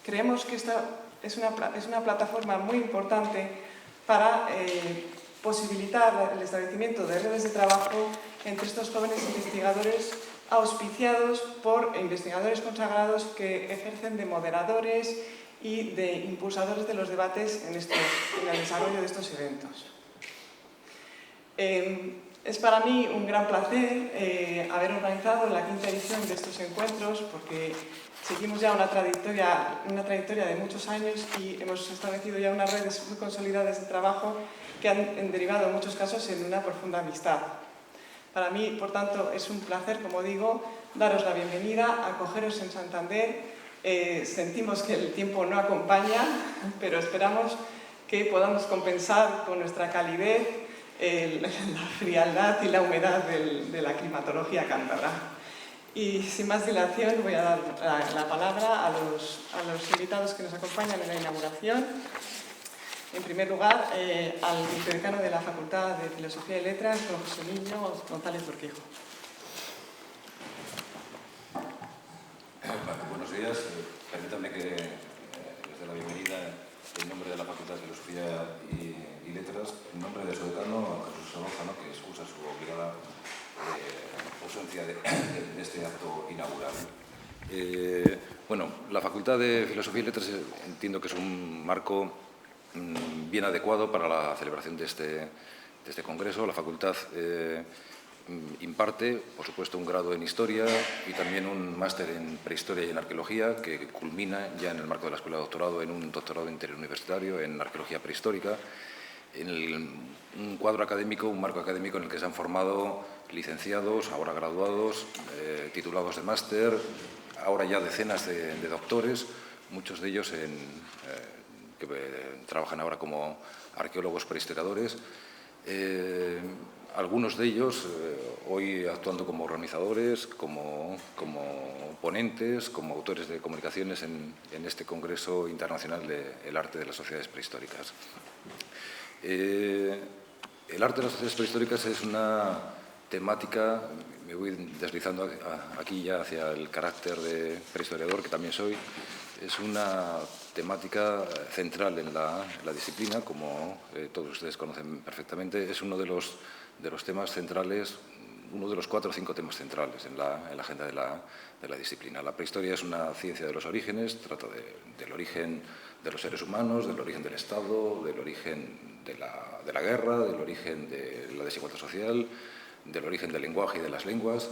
Creemos que esta es una plataforma muy importante para posibilitar el establecimiento de redes de trabajo entre estos jóvenes investigadores auspiciados por investigadores consagrados que ejercen de moderadores y de impulsadores de los debates en el desarrollo de estos eventos. Es para mí un gran placer haber organizado la 5ª edición de estos encuentros, porque seguimos ya una trayectoria de muchos años y hemos establecido ya unas redes muy consolidadas de trabajo que han derivado en muchos casos en una profunda amistad. Para mí, por tanto, es un placer, como digo, daros la bienvenida, acogeros en Santander. Sentimos que el tiempo no acompaña, pero esperamos que podamos compensar con nuestra calidez la frialdad y la humedad de la climatología cántabra. Y sin más dilación voy a dar la palabra a los invitados que nos acompañan en la inauguración. En primer lugar, al vicedecano de la Facultad de Filosofía y Letras, don José Niño González Urquijo. Buenos días. Permítanme que les dé la bienvenida en nombre de la Facultad de Filosofía y Letras, en nombre de su decano, Jesús Solórzano, que excusa su obligada ausencia de este acto inaugural. Bueno, la Facultad de Filosofía y Letras entiendo que es un marco bien adecuado para la celebración de este congreso. La Facultad imparte, por supuesto, un grado en Historia y también un máster en Prehistoria y en Arqueología, que culmina ya en el marco de la Escuela de Doctorado en un doctorado interuniversitario en Arqueología Prehistórica, en un cuadro académico, un marco académico en el que se han formado licenciados, ahora graduados, titulados de máster, ahora ya decenas de doctores, muchos de ellos que trabajan ahora como arqueólogos prehistoriadores, algunos de ellos hoy actuando como organizadores, como ponentes, como autores de comunicaciones en este Congreso Internacional del Arte de las Sociedades Prehistóricas. El arte de las sociedades prehistóricas es una temática, me voy deslizando aquí ya hacia el carácter de prehistoriador, que también soy, es una temática central en la disciplina, como todos ustedes conocen perfectamente. Es uno de los temas centrales, uno de los 4 o 5 temas centrales en la agenda de la disciplina. La prehistoria es una ciencia de los orígenes, trata del origen de los seres humanos, del origen del Estado, del origen de la guerra, del origen de la desigualdad social, del origen del lenguaje y de las lenguas.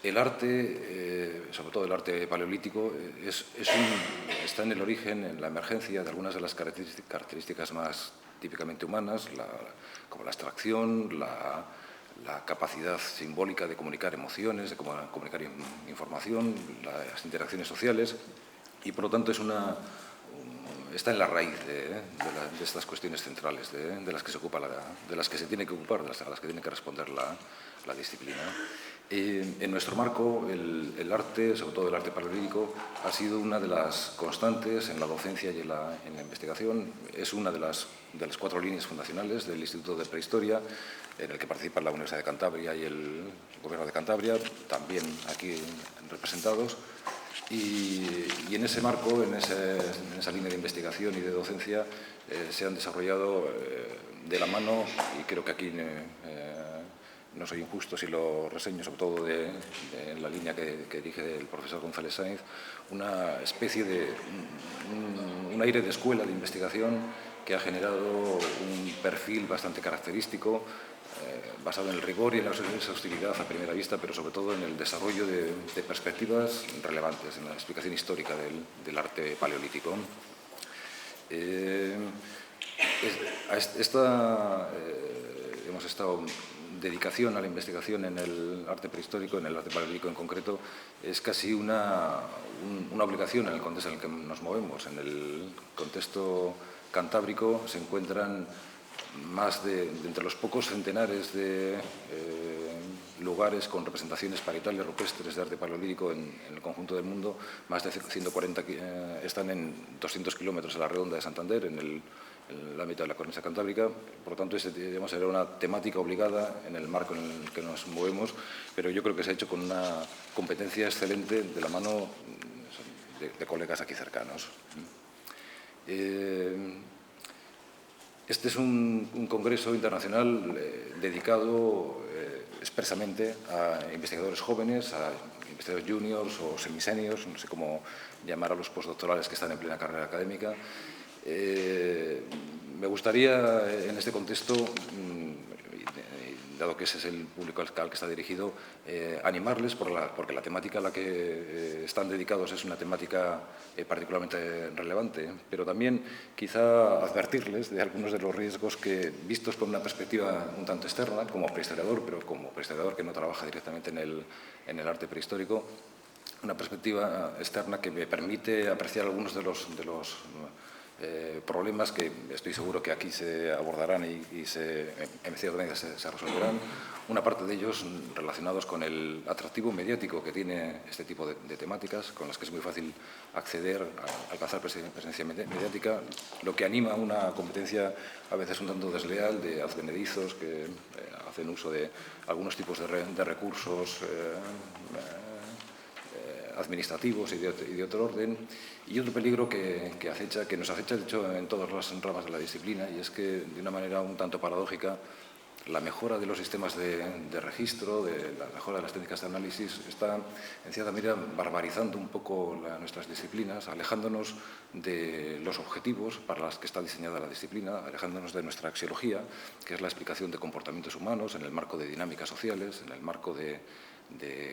El arte, sobre todo el arte paleolítico, está en el origen, en la emergencia de algunas de las características más típicamente humanas, como la abstracción, la capacidad simbólica de comunicar emociones, de comunicar información, las interacciones sociales, y por lo tanto está en la raíz de estas cuestiones centrales, de las que se ocupa, de las que se tiene que ocupar, a las que tiene que responder la disciplina. En nuestro marco, el arte, sobre todo el arte paleolítico, ha sido una de las constantes en la docencia y en la investigación. Es una de las 4 líneas fundacionales del Instituto de Prehistoria, en el que participan la Universidad de Cantabria y el Gobierno de Cantabria, también aquí representados. Y en ese marco, en esa línea de investigación y de docencia, se han desarrollado de la mano, y creo que aquí no soy injusto si lo reseño, sobre todo de la línea que dirige el profesor González Sainz, una especie de un aire de escuela de investigación que ha generado un perfil bastante característico, basado en el rigor y en la exhaustividad a primera vista, pero sobre todo en el desarrollo de perspectivas relevantes, en la explicación histórica del arte paleolítico. Hemos estado dedicación a la investigación en el arte prehistórico, en el arte paleolítico en concreto, es casi una obligación en el contexto en el que nos movemos. En el contexto cantábrico se encuentran entre los pocos centenares de lugares con representaciones parietales rupestres de arte paleolítico en el conjunto del mundo. Más de 140 están en 200 kilómetros a la redonda de Santander, en el ámbito de la cornisa cantábrica. Por lo tanto, era una temática obligada en el marco en el que nos movemos, pero yo creo que se ha hecho con una competencia excelente de la mano de colegas aquí cercanos. Este es un congreso internacional dedicado expresamente a investigadores jóvenes, a investigadores juniors o semiseniors, no sé cómo llamar a los postdoctorales que están en plena carrera académica. Me gustaría, en este contexto, dado que ese es el público al que está dirigido, animarles porque la temática a la que están dedicados es una temática particularmente relevante, pero también quizá advertirles de algunos de los riesgos que, vistos con una perspectiva un tanto externa, como prehistoriador, pero como prehistoriador que no trabaja directamente en el arte prehistórico, una perspectiva externa que me permite apreciar algunos de los problemas que estoy seguro que aquí se abordarán y en cierta medida se resolverán. Una parte de ellos relacionados con el atractivo mediático que tiene este tipo de temáticas, con las que es muy fácil acceder, a alcanzar presencia mediática, lo que anima una competencia a veces un tanto desleal de advenedizos que hacen uso de algunos tipos de recursos administrativos y de otro orden, y otro peligro que nos acecha, de hecho, en todas las ramas de la disciplina, y es que, de una manera un tanto paradójica, la mejora de los sistemas de registro, la mejora de las técnicas de análisis, está, en cierta medida, barbarizando un poco nuestras disciplinas, alejándonos de los objetivos para los que está diseñada la disciplina, alejándonos de nuestra axiología, que es la explicación de comportamientos humanos en el marco de dinámicas sociales, en el marco de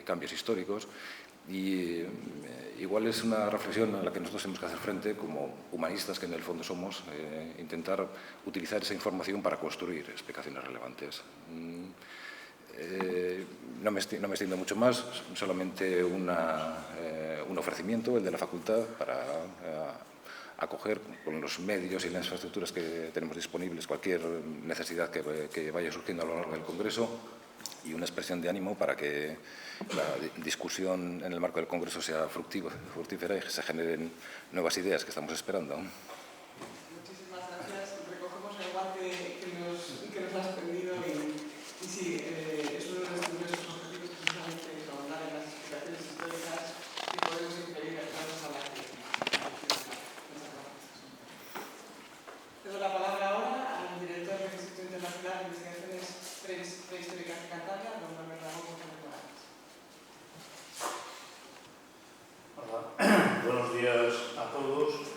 cambios históricos. Y igual es una reflexión a la que nosotros tenemos que hacer frente como humanistas que en el fondo somos, intentar utilizar esa información para construir explicaciones relevantes. No me extiendo mucho más, solamente un ofrecimiento, el de la facultad, para acoger con los medios y las infraestructuras que tenemos disponibles cualquier necesidad que vaya surgiendo a lo largo del Congreso, y una expresión de ánimo para que la discusión en el marco del Congreso sea fructífera y que se generen nuevas ideas que estamos esperando. Muchísimas gracias. Recogemos el guante que nos has tendido y sí, es uno de nuestros objetivos precisamente ahondar en las explicaciones históricas y podemos impedir gracias a la crítica. Cedo la palabra ahora al director del Instituto Internacional de Investigaciones Prehistóricas de Cantabria, don Manuel Ramón González Morales. Hola, buenos días a todos.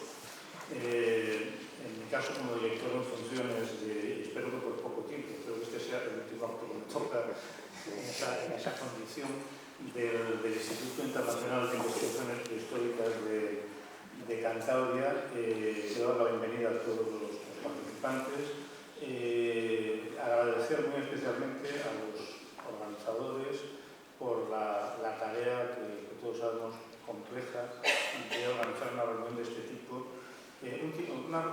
En mi caso, como director en funciones, espero que por poco tiempo, creo que este sea el último acto que me toca en esa condición del Instituto Internacional de Investigaciones Prehistóricas de Cantabria, doy la bienvenida a todos los participantes. Agradecer muy especialmente a los organizadores por la tarea que todos sabemos compleja de organizar una reunión de este tipo. Unas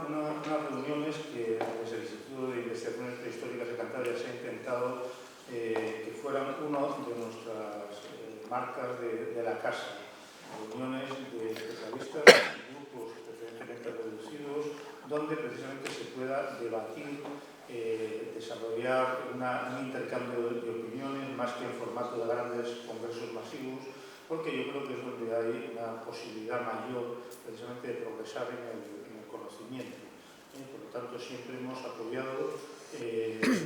reuniones que desde el Instituto de Investigaciones Prehistóricas de Cantabria se ha intentado que fueran una de nuestras marcas de la casa. Reuniones de especialistas, grupos preferentemente reducidos, donde precisamente se pueda debatir, desarrollar un intercambio de opiniones más que en formato de grandes congresos masivos, porque yo creo que es donde hay una posibilidad mayor precisamente de progresar en el conocimiento. Por lo tanto, siempre hemos apoyado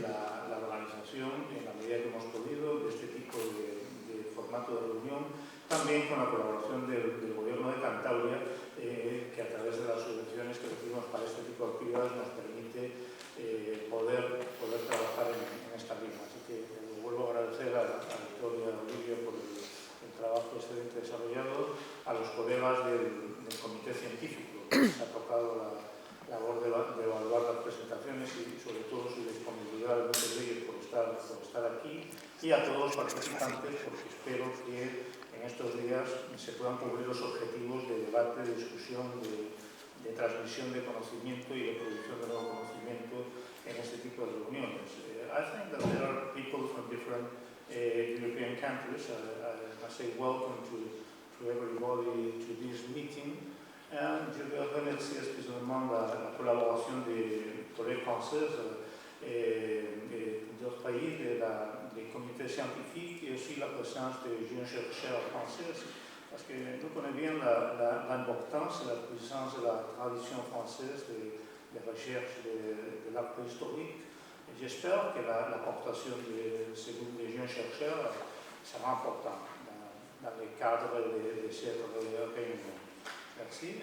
la organización en la medida que hemos podido de este tipo de formato de reunión, también con la colaboración del Gobierno de Cantabria, que a través de las subvenciones que recibimos para este tipo de actividades nos permite poder trabajar en esta línea. Así que vuelvo a agradecer a Victoria Olivia por el trabajo excelente desarrollado, a los colegas del Comité Científico que les ha tocado la labor de evaluar las presentaciones y sobre todo su disponibilidad de muchos de ellos por estar aquí, y a todos los participantes, porque espero que en estos días se puedan cubrir los objetivos de debate, de discusión, de transmisión de conocimiento y de producción de nuevo conocimiento en este tipo de reuniones. I think that there are people from different European countries. I say welcome to everybody to this meeting. Je vais remercier spécialement la collaboration des collègues français d'autres pays, des comités scientifiques, et aussi la présence des jeunes chercheurs français parce que nous connaissons bien l'importance et la puissance de la tradition française des recherches de l'art préhistorique. Et j'espère que l'aportation de ces groupes de jeunes chercheurs sera importante dans le cadre de cette réunion. Merci.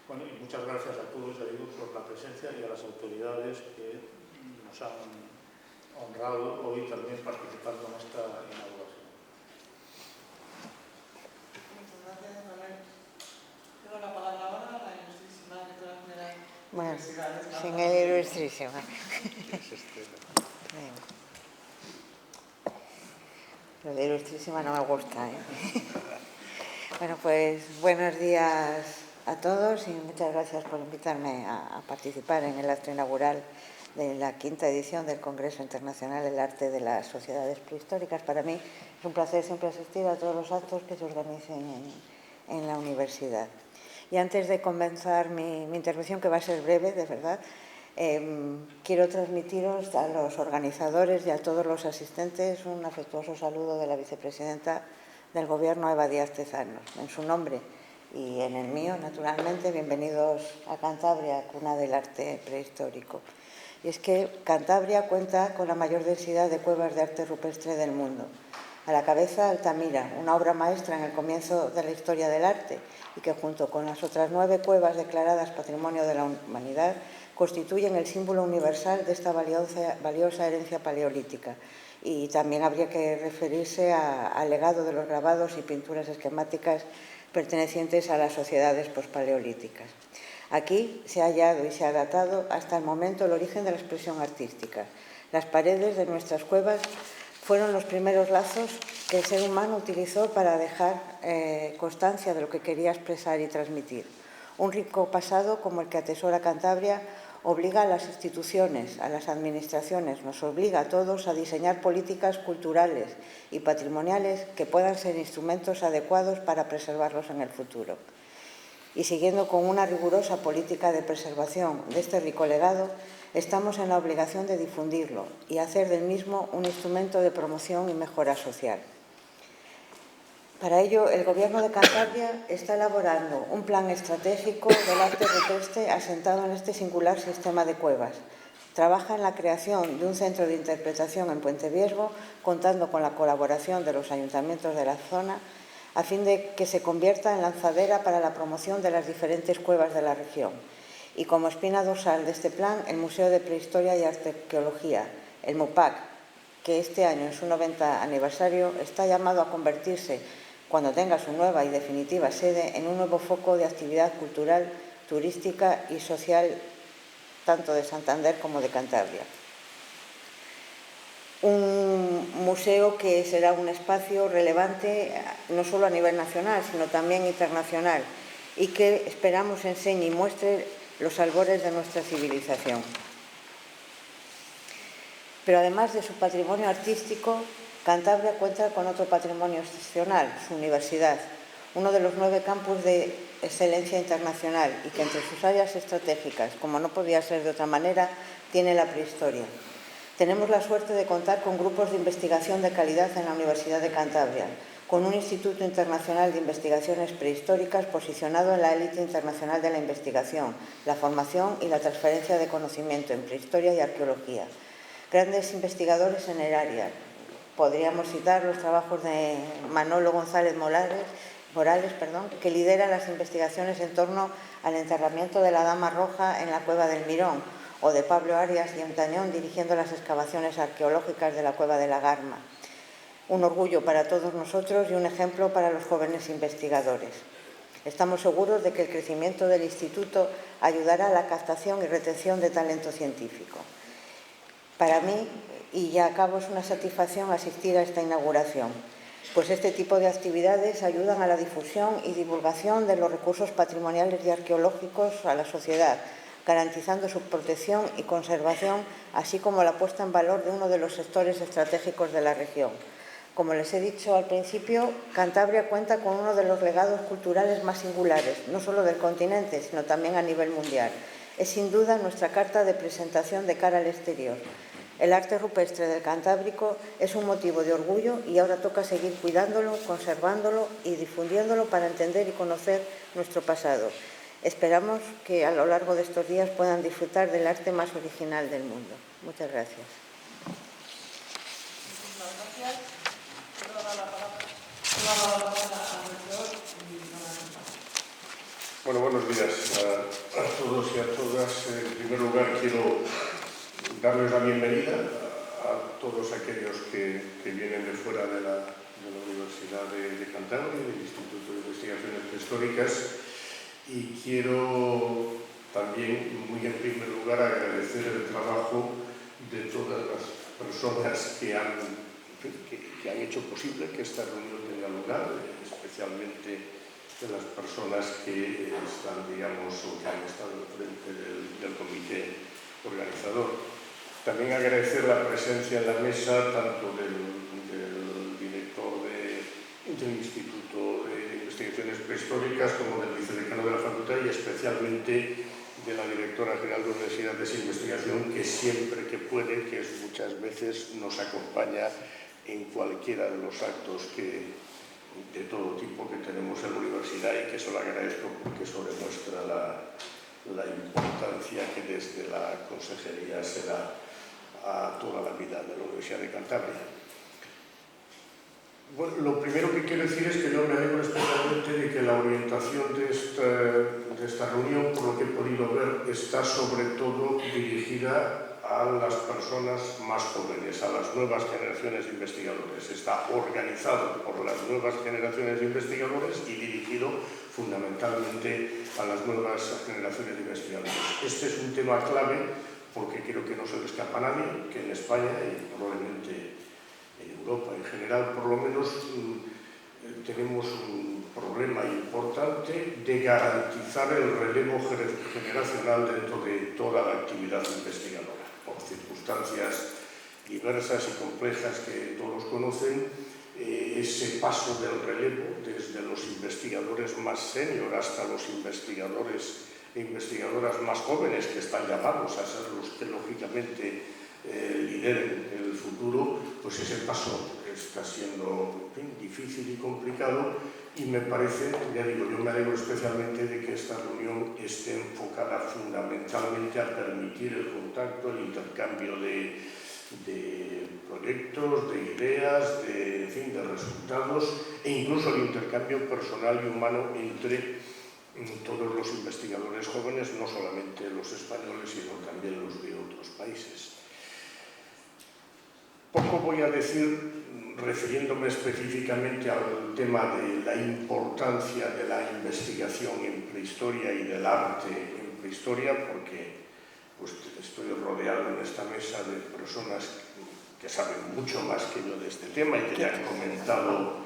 Bueno, y muchas gracias a todos por la presencia y a las autoridades que nos han honrado hoy también participando en esta inauguración. Muchas gracias, Manuel. Tengo la palabra ahora a la ilustrísima directora general. Bueno, sin el ilustrísima. Lo de ilustrísima no me gusta, ¿eh? Bueno, pues buenos días a todos y muchas gracias por invitarme a participar en el acto inaugural de la 5ª edición del Congreso Internacional del Arte de las Sociedades Prehistóricas. Para mí es un placer siempre asistir a todos los actos que se organicen en la universidad. Y antes de comenzar mi intervención, que va a ser breve, de verdad, quiero transmitiros a los organizadores y a todos los asistentes un afectuoso saludo de la vicepresidenta del Gobierno, Eva Díaz Tezanos. En su nombre y en el mío, naturalmente, bienvenidos a Cantabria, cuna del arte prehistórico. Y es que Cantabria cuenta con la mayor densidad de cuevas de arte rupestre del mundo. A la cabeza, Altamira, una obra maestra en el comienzo de la historia del arte y que, junto con las otras 9 cuevas declaradas Patrimonio de la Humanidad, constituyen el símbolo universal de esta valiosa herencia paleolítica. Y también habría que referirse al legado de los grabados y pinturas esquemáticas pertenecientes a las sociedades pospaleolíticas. Aquí se ha hallado y se ha datado hasta el momento el origen de la expresión artística. Las paredes de nuestras cuevas fueron los primeros lazos que el ser humano utilizó para dejar constancia de lo que quería expresar y transmitir. Un rico pasado como el que atesora Cantabria obliga a las instituciones, a las administraciones, nos obliga a todos a diseñar políticas culturales y patrimoniales que puedan ser instrumentos adecuados para preservarlos en el futuro. Y siguiendo con una rigurosa política de preservación de este rico legado, estamos en la obligación de difundirlo y hacer del mismo un instrumento de promoción y mejora social. Para ello, el Gobierno de Cantabria está elaborando un plan estratégico del arte rupestre asentado en este singular sistema de cuevas. Trabaja en la creación de un centro de interpretación en Puente Viesgo, contando con la colaboración de los ayuntamientos de la zona, a fin de que se convierta en lanzadera para la promoción de las diferentes cuevas de la región. Y como espina dorsal de este plan, el Museo de Prehistoria y Arqueología, el MUPAC, que este año, en su 90 aniversario, está llamado a convertirse, cuando tenga su nueva y definitiva sede, en un nuevo foco de actividad cultural, turística y social, tanto de Santander como de Cantabria. Un museo que será un espacio relevante no solo a nivel nacional, sino también internacional, y que esperamos enseñe y muestre los albores de nuestra civilización. Pero además de su patrimonio artístico, Cantabria cuenta con otro patrimonio excepcional, su universidad, uno de los 9 campus de excelencia internacional y que entre sus áreas estratégicas, como no podía ser de otra manera, tiene la prehistoria. Tenemos la suerte de contar con grupos de investigación de calidad en la Universidad de Cantabria, con un Instituto Internacional de Investigaciones Prehistóricas posicionado en la élite internacional de la investigación, la formación y la transferencia de conocimiento en prehistoria y arqueología. Grandes investigadores en el área. Podríamos citar los trabajos de Manolo González Morales, que lidera las investigaciones en torno al enterramiento de la Dama Roja en la Cueva del Mirón, o de Pablo Arias y Ontañón dirigiendo las excavaciones arqueológicas de la Cueva de la Garma. Un orgullo para todos nosotros y un ejemplo para los jóvenes investigadores. Estamos seguros de que el crecimiento del Instituto ayudará a la captación y retención de talento científico. Para mí, y ya acabo, es una satisfacción asistir a esta inauguración, pues este tipo de actividades ayudan a la difusión y divulgación de los recursos patrimoniales y arqueológicos a la sociedad, garantizando su protección y conservación, así como la puesta en valor de uno de los sectores estratégicos de la región. Como les he dicho al principio, Cantabria cuenta con uno de los legados culturales más singulares, no solo del continente, sino también a nivel mundial. Es sin duda nuestra carta de presentación de cara al exterior. El arte rupestre del Cantábrico es un motivo de orgullo y ahora toca seguir cuidándolo, conservándolo y difundiéndolo para entender y conocer nuestro pasado. Esperamos que a lo largo de estos días puedan disfrutar del arte más original del mundo. Muchas gracias. Muchísimas gracias. Quiero dar la palabra al regidor y Bueno, buenos días a todos y a todas. En primer lugar, quiero darles la bienvenida a todos aquellos que vienen de fuera de la Universidad de Cantabria, del Instituto de Investigaciones Históricas, y quiero también, muy en primer lugar, agradecer el trabajo de todas las personas que han hecho posible que esta reunión tenga lugar, especialmente de las personas que están, digamos, o que han estado al frente del comité organizador. También agradecer la presencia en la mesa tanto del director del Instituto de Investigaciones Prehistóricas como del vicedecano de la facultad y especialmente de la directora general de Universidades de Investigación, que siempre que puede, que es muchas veces, nos acompaña en cualquiera de los actos de todo tipo que tenemos en la universidad, y que eso lo agradezco porque eso demuestra la importancia que desde la consejería se da a toda la vida de la Universidad de Cantabria. Bueno, lo primero que quiero decir es que yo me alegro especialmente de que la orientación de esta reunión, por lo que he podido ver, está sobre todo dirigida a las personas más jóvenes, a las nuevas generaciones de investigadores. Está organizado por las nuevas generaciones de investigadores y dirigido fundamentalmente a las nuevas generaciones de investigadores. Este es un tema clave porque creo que no se le escapa a nadie, que en España y probablemente en Europa en general, por lo menos, tenemos un problema importante de garantizar el relevo generacional dentro de toda la actividad investigadora. Por circunstancias diversas y complejas que todos conocen, ese paso del relevo desde los investigadores más senior hasta los investigadores e investigadoras más jóvenes, que están llamados a ser los que lógicamente lideren el futuro, pues ese paso está siendo, en fin, difícil y complicado, y me parece, ya digo, yo me alegro especialmente de que esta reunión esté enfocada fundamentalmente a permitir el contacto, el intercambio de proyectos, de ideas, en fin, de resultados, e incluso el intercambio personal y humano entre todos los investigadores jóvenes, no solamente los españoles, sino también los de otros países. Poco voy a decir refiriéndome específicamente al tema de la importancia de la investigación en prehistoria y del arte en prehistoria, porque pues, estoy rodeado en esta mesa de personas que saben mucho más que yo de este tema y que ya han comentado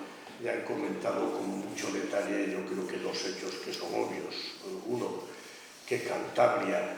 con mucho detalle, yo creo que dos hechos que son obvios. Uno, que Cantabria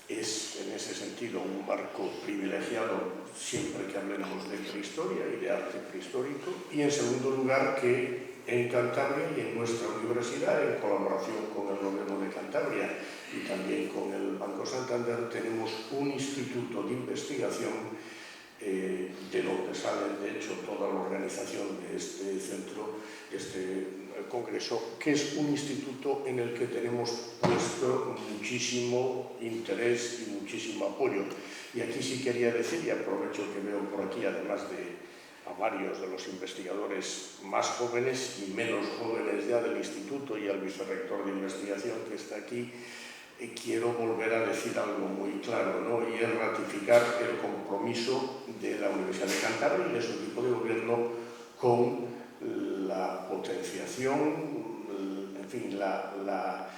es en ese sentido un marco privilegiado siempre que hablemos de prehistoria y de arte prehistórico, y en segundo lugar que en Cantabria y en nuestra universidad, en colaboración con el Gobierno de Cantabria y también con el Banco Santander, tenemos un instituto de investigación de donde sale de hecho toda la organización de este centro, este congreso, que es un instituto en el que tenemos puesto muchísimo interés y muchísimo apoyo. Y aquí sí quería decir, y aprovecho que veo por aquí, además a varios de los investigadores más jóvenes y menos jóvenes ya del instituto, y al vicerrector de investigación que está aquí, quiero volver a decir algo muy claro, ¿no? Y es ratificar el compromiso de la Universidad de Cantabria y de su equipo de gobierno con la potenciación, en fin, la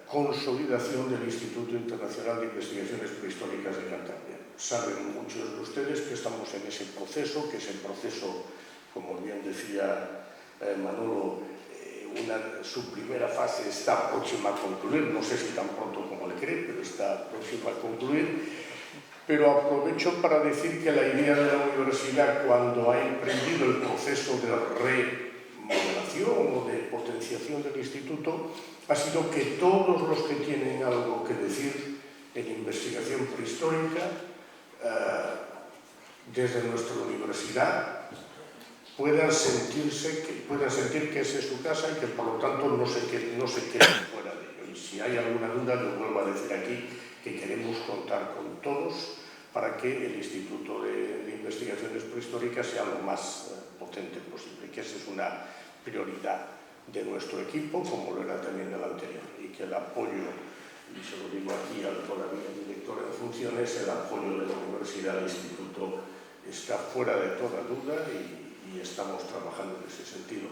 consolidación del Instituto Internacional de Investigaciones Prehistóricas de Cantabria. Saben muchos de ustedes que estamos en ese proceso, que ese proceso, como bien decía Manolo, su primera fase está próxima a concluir, no sé si tan pronto como le cree, pero está próxima a concluir. Pero aprovecho para decir que la idea de la universidad, cuando ha emprendido el proceso de remodelación o de potenciación del instituto, ha sido que todos los que tienen algo que decir en investigación prehistórica desde nuestra universidad puedan sentir que esa es su casa y que por lo tanto no se queden fuera de ello. Y si hay alguna duda, yo vuelvo a decir aquí que queremos contar con todos para que el Instituto de Investigaciones Prehistóricas sea lo más potente posible, que esa es una prioridad de nuestro equipo, como lo era también del anterior, y que el apoyo, y se lo digo aquí al todavía director en funciones, el apoyo de la universidad al instituto está fuera de toda duda y estamos trabajando en ese sentido.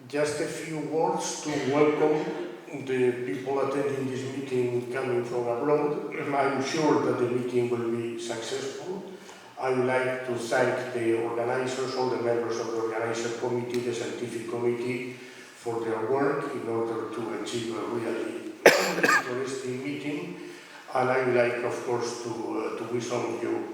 Just a few words to welcome the people attending this meeting coming from abroad. I'm sure that the meeting will be successful. I would like to thank the organizers, all the members of the organizer committee, the scientific committee, for their work in order to achieve a really interesting meeting. And I would like, of course, to wish all of you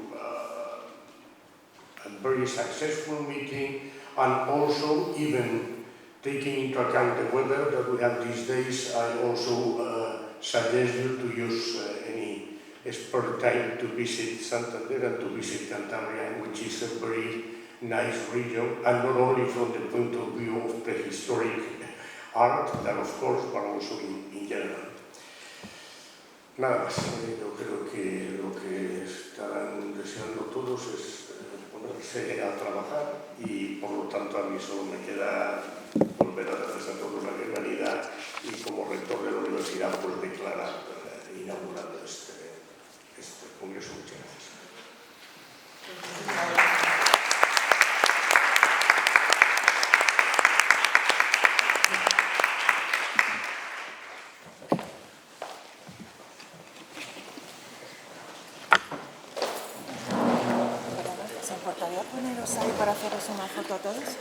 a very successful meeting, and also, even taking into account the weather that we have these days, I also suggest you to use any spare time to visit Santander and to visit Cantabria, which is a very nice region, and not only from the point of view of prehistoric art, that of course, but also in general. Nada más, yo creo que lo que estarán deseando todos es ponerse a trabajar y por lo tanto a mí solo me queda volver a darles a todos la bienvenida y como rector de la universidad pues declarar inaugurando este congreso. Muchas gracias. ¿Se importaría poneros ahí para haceros una foto a todos?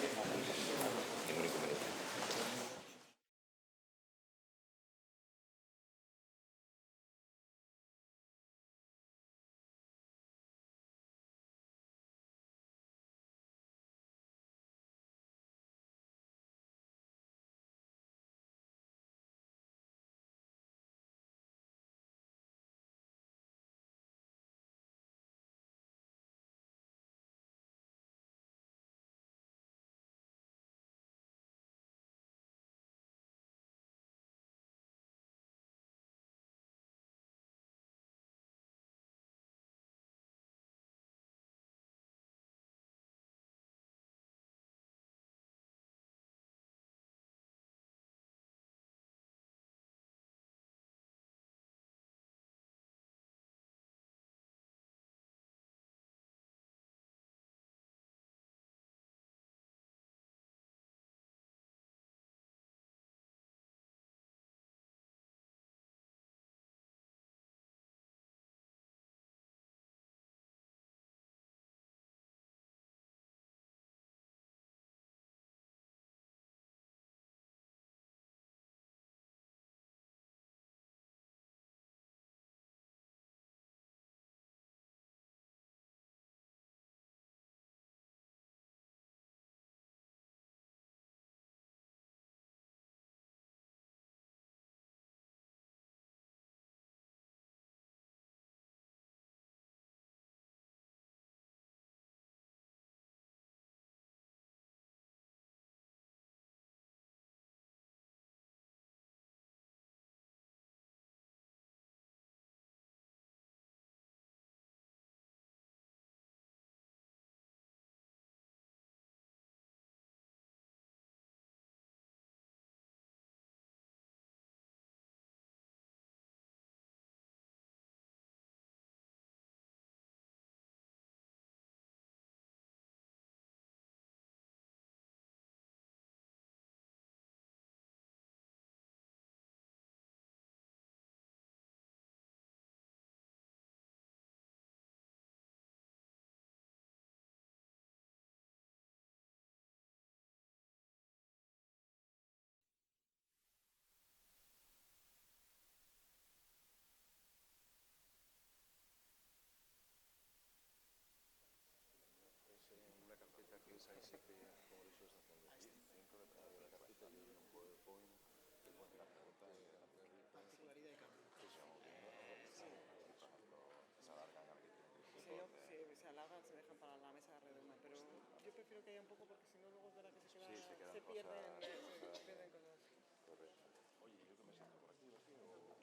prefiero que haya un poco porque si no luego es verdad que se queda, Sí, se quedan pierden, cosas. se pierden cosas. Correcto. Oye, ¿yo que me siento por aquí o así? Y luego, bueno,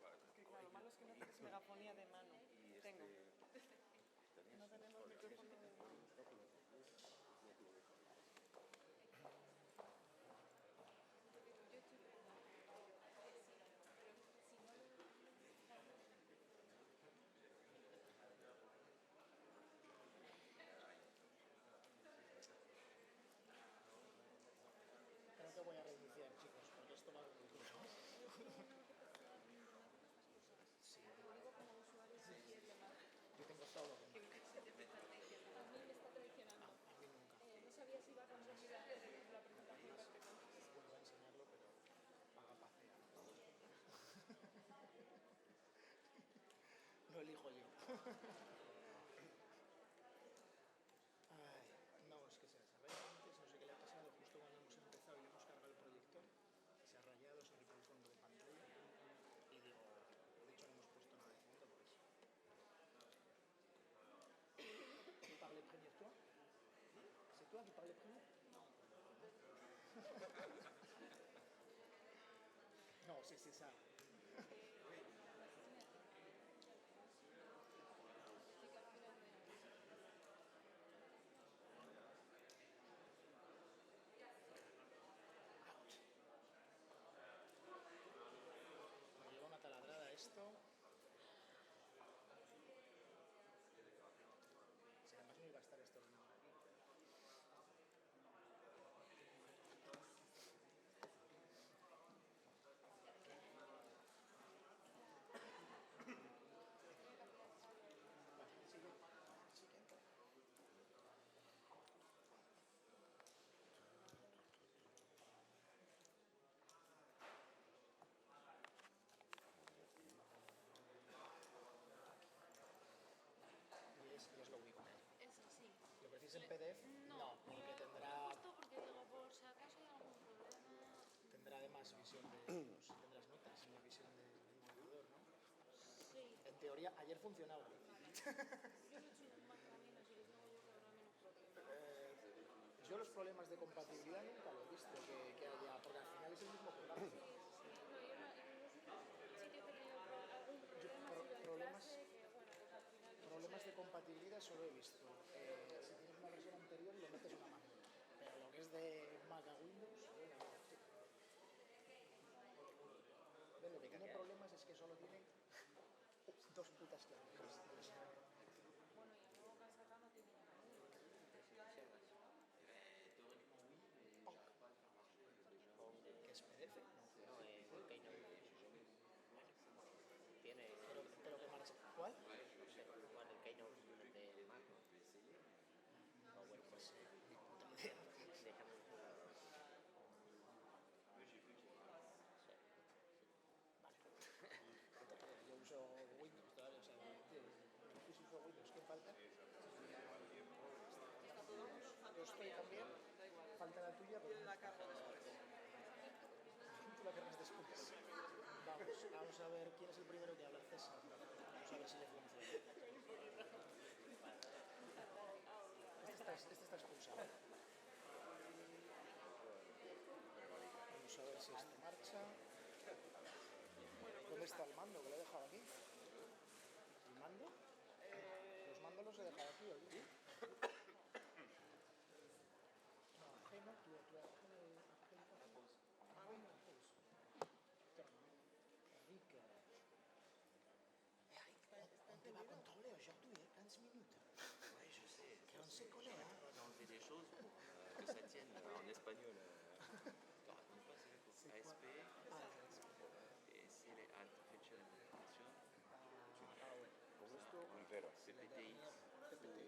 vale. Es que claro, lo malo es que no tienes megafonía de mano. Tengo. No tenemos micrófono de mano. Creo que voy a reiniciar, chicos, porque esto va a muy duro. Sí. Yo tengo todo. A mí me está traicionando. A mí nunca. No sabía si iba a conseguir hacer la presentación perfecta. Vuelvo a enseñarlo, pero paga pasea. Lo elijo yo. Ay, no, es que se sabéis antes, no sé qué le ha pasado, justo cuando hemos empezado y le hemos cargado el proyector, se ha rayado, se ha quitado el fondo de pantalla y digo, de hecho no hemos puesto nada de fondo por eso. ¿Tu parles premier toi? C'est toi qui parles premier? No, sí, c'est ça. Me lleva una taladrada esto. Si además no iba a estar este ordenador aquí. Vale, sigue. Y es lo único. Eso sí. ¿Lo prefieres en PDF? No, porque Lo he tendrá, puesto porque digo, por si acaso hay algún problema. tendrá además visión de tendrás notas en la visión del navegador, ¿no? Sí. En teoría, ayer funcionaba. Yo lo he hecho en un Mac también, así que tengo yo que habrá menos problemas. Yo los problemas de compatibilidad nunca lo he visto que haya, porque al final es el mismo programa. No, yo en los sitios que he tenido algún problema ha sido en problemas- clase, que bueno, pues al final... Problemas de compatibilidad solo he visto. Si tienes una versión anterior le metes una mano. Pero lo que es de Mac a Windows, ¿ves? Lo que tiene problemas es que solo tiene dos putas claves. Bueno, y el nuevo que han sacado no tiene nada. ¿Que es PDF? No, el Keynote. Tiene, Pero que marcha. ¿Cuál? no sé, bueno, el Keynote de Mac. No, bueno, pues déjame. Yo uso Windows todavía, o sea, yo uso Windows, ¿qué falta? Yo estoy también, falta la tuya, pero La cargo después. tú la cargas después. Vamos a ver quién es el primero que habla, César. Vamos a ver si le funciona. Este está expulsado. Vamos a ver si esto marcha. ¿Dónde está el mando? Que lo he dejado aquí. ¿El mando? Los mandos los he dejado aquí, ¿oye? No, ajeno, tu Ah oui, non, pause. Eric, on te va contrôler aujourd'hui, 15 minutes. Oui, je sais. On s'est collé, hein. D'enlever des choses pour que ça tienne en espagnol. Tu racontes pas, c'est pour ASP et c'est les Artificial Intelligence. Pues esto, puntero. PPTX.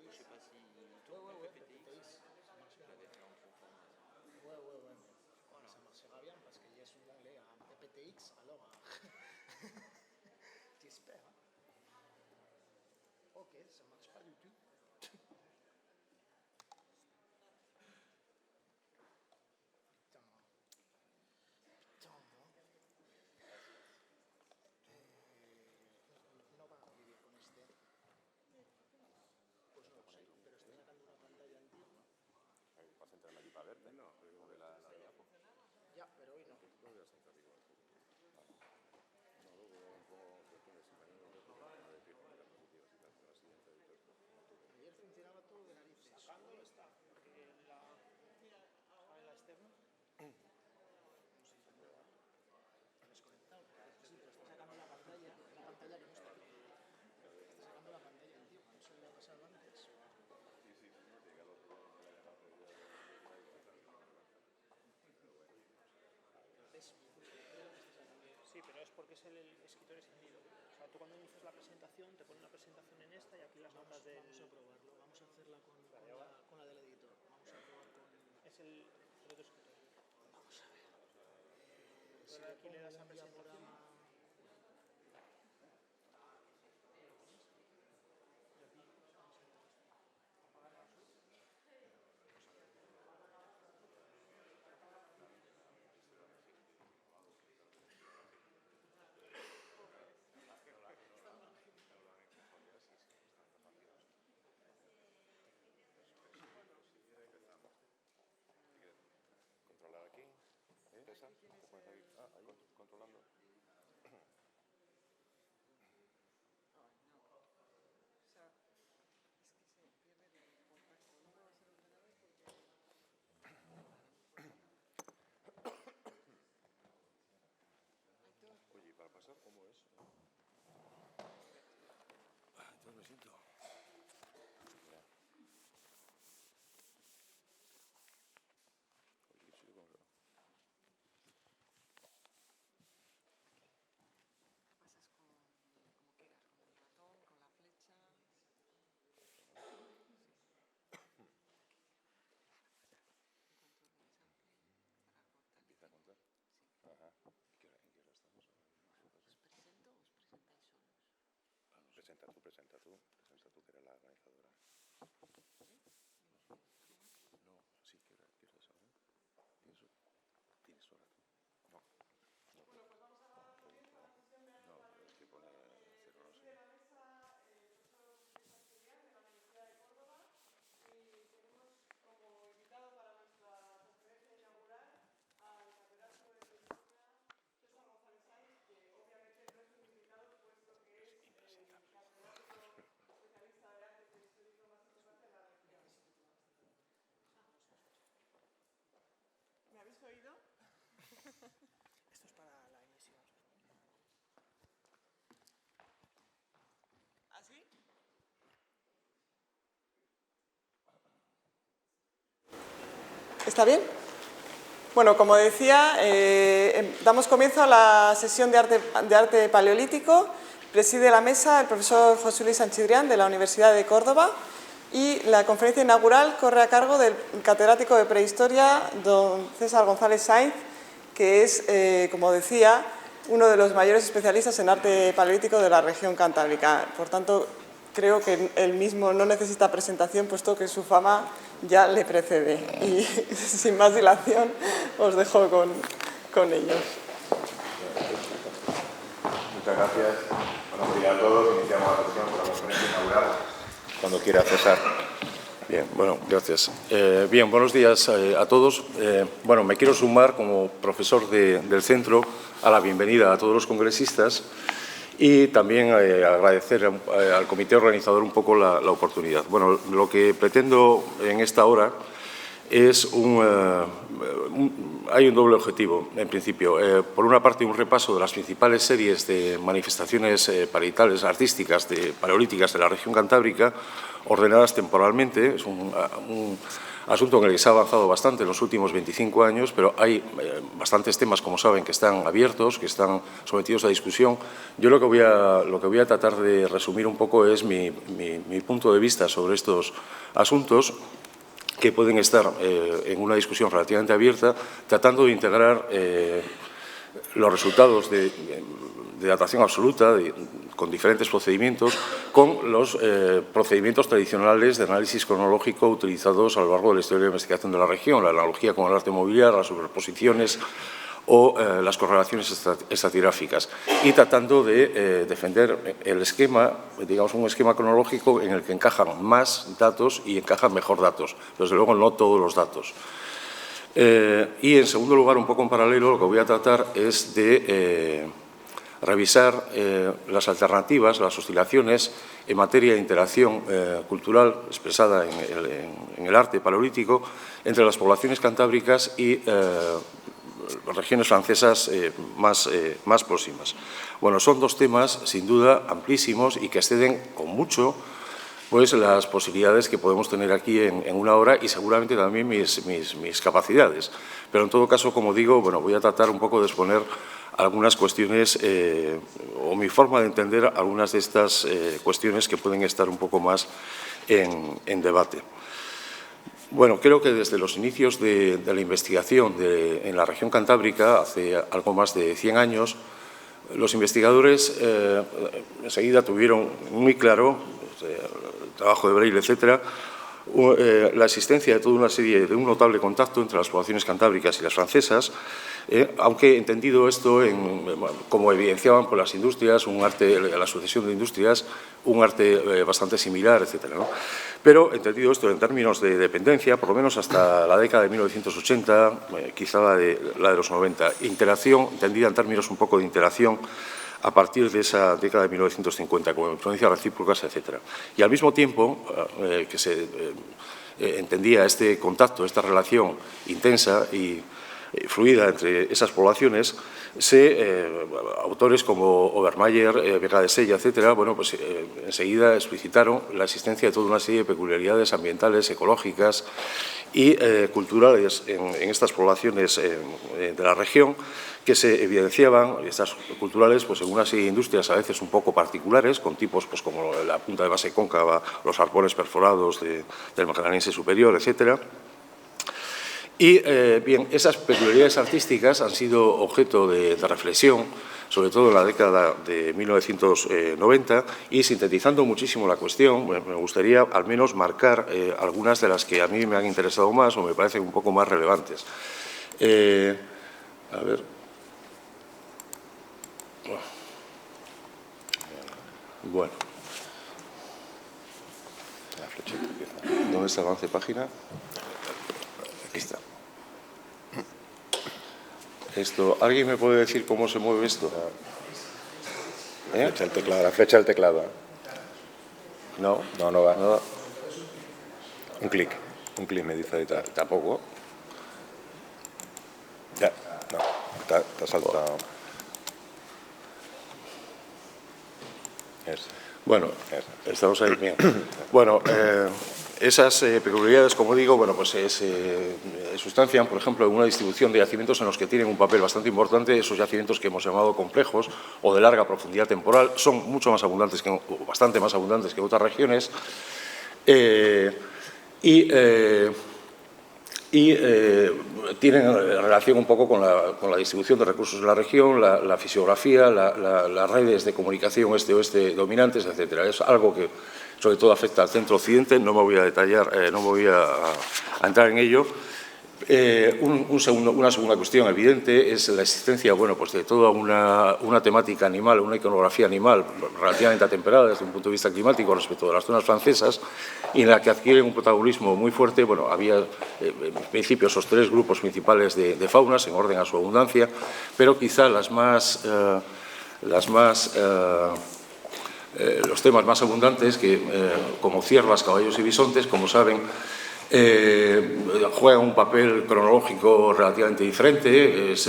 Je sais pas si tu Ouais, PPTX. PPTX, ça marche Je bien. l'avais fait en faux format. Ouais. Ça marchera bien parce qu'il y a souvent les PPTX, alors j'espère. Hein. Ok, ça marche pas du tout. Putain, no va a vivir con este. Pues no lo sé, pero estoy sacando una pantalla antigua. dejándolo está, porque en la externa, no sé si se prueba, desconectado, sí, pero está sacando la pantalla que no está aquí, está sacando la pantalla el tío, cuando se le ha pasado antes. Sí, pero es porque es el escritorio extendido. O sea, tú cuando inicias la presentación, te ponen la presentación en esta y aquí las notas del... Vamos a probarlo, vamos a hacerla con la del editor. Vamos a probar con... Es el otro escritorio. Vamos a ver. Si aquí le das a presentación... Controlar aquí, César, controlando. Oye, ¿y para pasar cómo es? Entonces me siento. Mira. Oye, qué chido con Pasas como quieras, con el ratón, con la flecha. ¿Empieza a contar? Sí. Ajá. ¿En qué hora estamos? ¿Os presento o os presentáis solos? Presenta tú, que eres la organizadora. No, sí, que eres ahora. ¿Tienes hora tú? No. Bueno, pues vamos a comienzo la sesión de arte. No, es que pone cero, no sé. De la mesa, el profesor José Sanchidrián, de la Universidad de Córdoba, y tenemos como invitado para nuestra conferencia inaugural al catedrático de Prehistoria, César González Sainz, que obviamente no es un invitado, puesto que es el catedrático especialista de arte prehistórico más importante de la región. ¿Me habéis oído? Esto es para la emisión. ¿Así? ¿Está bien? Bueno, como decía, damos comienzo a la sesión de arte paleolítico. Preside la mesa el profesor José Luis Sanchidrián, de la Universidad de Córdoba, y la conferencia inaugural corre a cargo del catedrático de Prehistoria, don César González Sainz, que es, como decía, uno de los mayores especialistas en arte paleolítico de la región cantábrica. Por tanto, creo que él mismo no necesita presentación, puesto que su fama ya le precede. Y sin más dilación, os dejo con ellos. Muchas gracias. Buenos días a todos. Iniciamos la sesión con la conferencia inaugural. Cuando quiera, César. Bien, bueno, gracias. Bien, buenos días a todos. Bueno, me quiero sumar como profesor del centro a la bienvenida a todos los congresistas y también agradecer al comité organizador un poco la oportunidad. Bueno, lo que pretendo en esta hora es hay un doble objetivo, en principio. Por una parte, un repaso de las principales series de manifestaciones parietales artísticas paleolíticas de la región cantábrica, ordenadas temporalmente. Es un asunto en el que se ha avanzado bastante en los últimos 25 años, pero hay bastantes temas, como saben, que están abiertos, que están sometidos a discusión. Yo lo que voy a tratar de resumir un poco es mi punto de vista sobre estos asuntos, que pueden estar en una discusión relativamente abierta, tratando de integrar los resultados de datación absoluta con diferentes procedimientos con los procedimientos tradicionales de análisis cronológico utilizados a lo largo de la historia de la investigación de la región, la analogía con el arte mobiliar, las superposiciones o las correlaciones estratigráficas, y tratando de defender el esquema, digamos un esquema cronológico en el que encajan más datos y encajan mejor datos, desde luego no todos los datos. Y en segundo lugar, un poco en paralelo, lo que voy a tratar es de revisar las alternativas, las oscilaciones en materia de interacción cultural expresada en el arte paleolítico entre las poblaciones cantábricas y regiones francesas más próximas. Bueno, son dos temas, sin duda, amplísimos y que exceden con mucho pues, las posibilidades que podemos tener aquí en una hora y seguramente también mis capacidades. Pero en todo caso, como digo, bueno, voy a tratar un poco de exponer algunas cuestiones o mi forma de entender algunas de estas cuestiones que pueden estar un poco más en debate. Bueno, creo que desde los inicios de la investigación en la región cantábrica, hace algo más de 100 años, los investigadores enseguida tuvieron muy claro, el trabajo de Breil, etcétera, la existencia de toda una serie de un notable contacto entre las poblaciones cantábricas y las francesas, aunque entendido esto como evidenciaban por las industrias, un arte, la sucesión de industrias, un arte bastante similar, etcétera, ¿no? Pero entendido esto en términos de dependencia, por lo menos hasta la década de 1980, quizá la de los 90, interacción, entendida en términos un poco de interacción a partir de esa década de 1950, con influencias recíprocas, etcétera. Y al mismo tiempo que se entendía este contacto, esta relación intensa y fluida entre esas poblaciones, autores como Obermayer, Vega de Sella, etcétera, bueno, pues enseguida explicitaron la existencia de toda una serie de peculiaridades ambientales, ecológicas y culturales en estas poblaciones de la región, que se evidenciaban, estas culturales, pues en una serie de industrias a veces un poco particulares, con tipos pues, como la punta de base cóncava, los arpones perforados del Magallániense superior, etcétera. Y, bien, esas peculiaridades artísticas han sido objeto de reflexión, sobre todo en la década de 1990, y sintetizando muchísimo la cuestión, me gustaría al menos marcar algunas de las que a mí me han interesado más o me parecen un poco más relevantes. A ver. Bueno. La flechita empieza. ¿Dónde está el avance de página? Aquí está. ¿Alguien me puede decir cómo se mueve esto? La flecha del teclado. No. No va. No. Un clic me dice ahorita. Tampoco. Ya, no, te ha saltado. Bueno, estamos ahí bien. Bueno, esas peculiaridades, como digo, bueno, pues se sustancian, por ejemplo, en una distribución de yacimientos en los que tienen un papel bastante importante, esos yacimientos que hemos llamado complejos o de larga profundidad temporal, son mucho más abundantes, bastante más abundantes que otras regiones, y tienen relación un poco con la distribución de recursos de la región, la fisiografía, las redes de comunicación este-oeste dominantes, etcétera. Es algo que sobre todo afecta al centro-occidente, no me voy a detallar, no me voy a entrar en ello. Una segunda cuestión evidente es la existencia, bueno, pues de toda una temática animal, una iconografía animal relativamente atemperada desde un punto de vista climático respecto de las zonas francesas, y en la que adquieren un protagonismo muy fuerte. Bueno, había en principio esos tres grupos principales de faunas en orden a su abundancia, pero quizá los temas más abundantes, como ciervas, caballos y bisontes, como saben, juegan un papel cronológico relativamente diferente. Es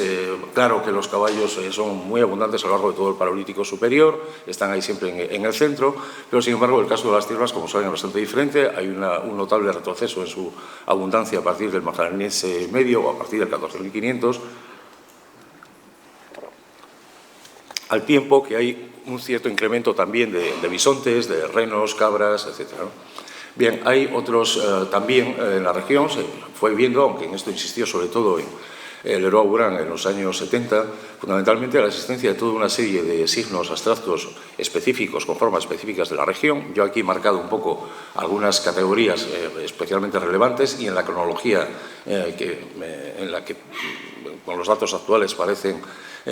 claro que los caballos son muy abundantes a lo largo de todo el Paleolítico superior, están ahí siempre en el centro, pero sin embargo el caso de las ciervas, como saben, es bastante diferente. Hay un notable retroceso en su abundancia a partir del Magallániense medio o a partir del 14.500, al tiempo que hay un cierto incremento también de bisontes, de renos, cabras, etcétera, ¿no? Bien, hay otros también en la región, se fue viendo, aunque en esto insistió sobre todo en Leroy-Urán en los años 70, fundamentalmente la existencia de toda una serie de signos abstractos específicos, con formas específicas de la región. Yo aquí he marcado un poco algunas categorías especialmente relevantes, y en la cronología en la que con los datos actuales parecen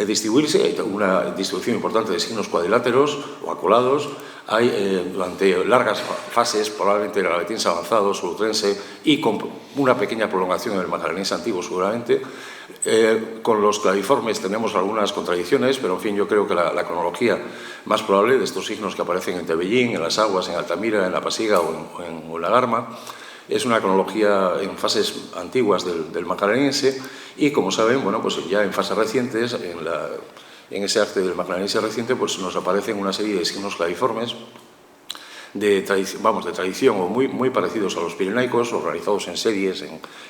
distribuirse. Hay una distribución importante de signos cuadriláteros o acolados, hay durante largas fases, probablemente el Galavetense avanzado, Solutrense, y con una pequeña prolongación en el Magdalenense antiguo seguramente. Con los claviformes tenemos algunas contradicciones, pero en fin, yo creo que la cronología más probable de estos signos que aparecen en Tebellín, en las Aguas, en Altamira, en La Pasiga o en La Garma, es una cronología en fases antiguas del Magdalenense y, como saben, bueno, pues ya en fases recientes, en ese arte del Magdalenense reciente, pues nos aparecen una serie de signos claviformes de tradición o muy parecidos a los pirenaicos, organizados en series,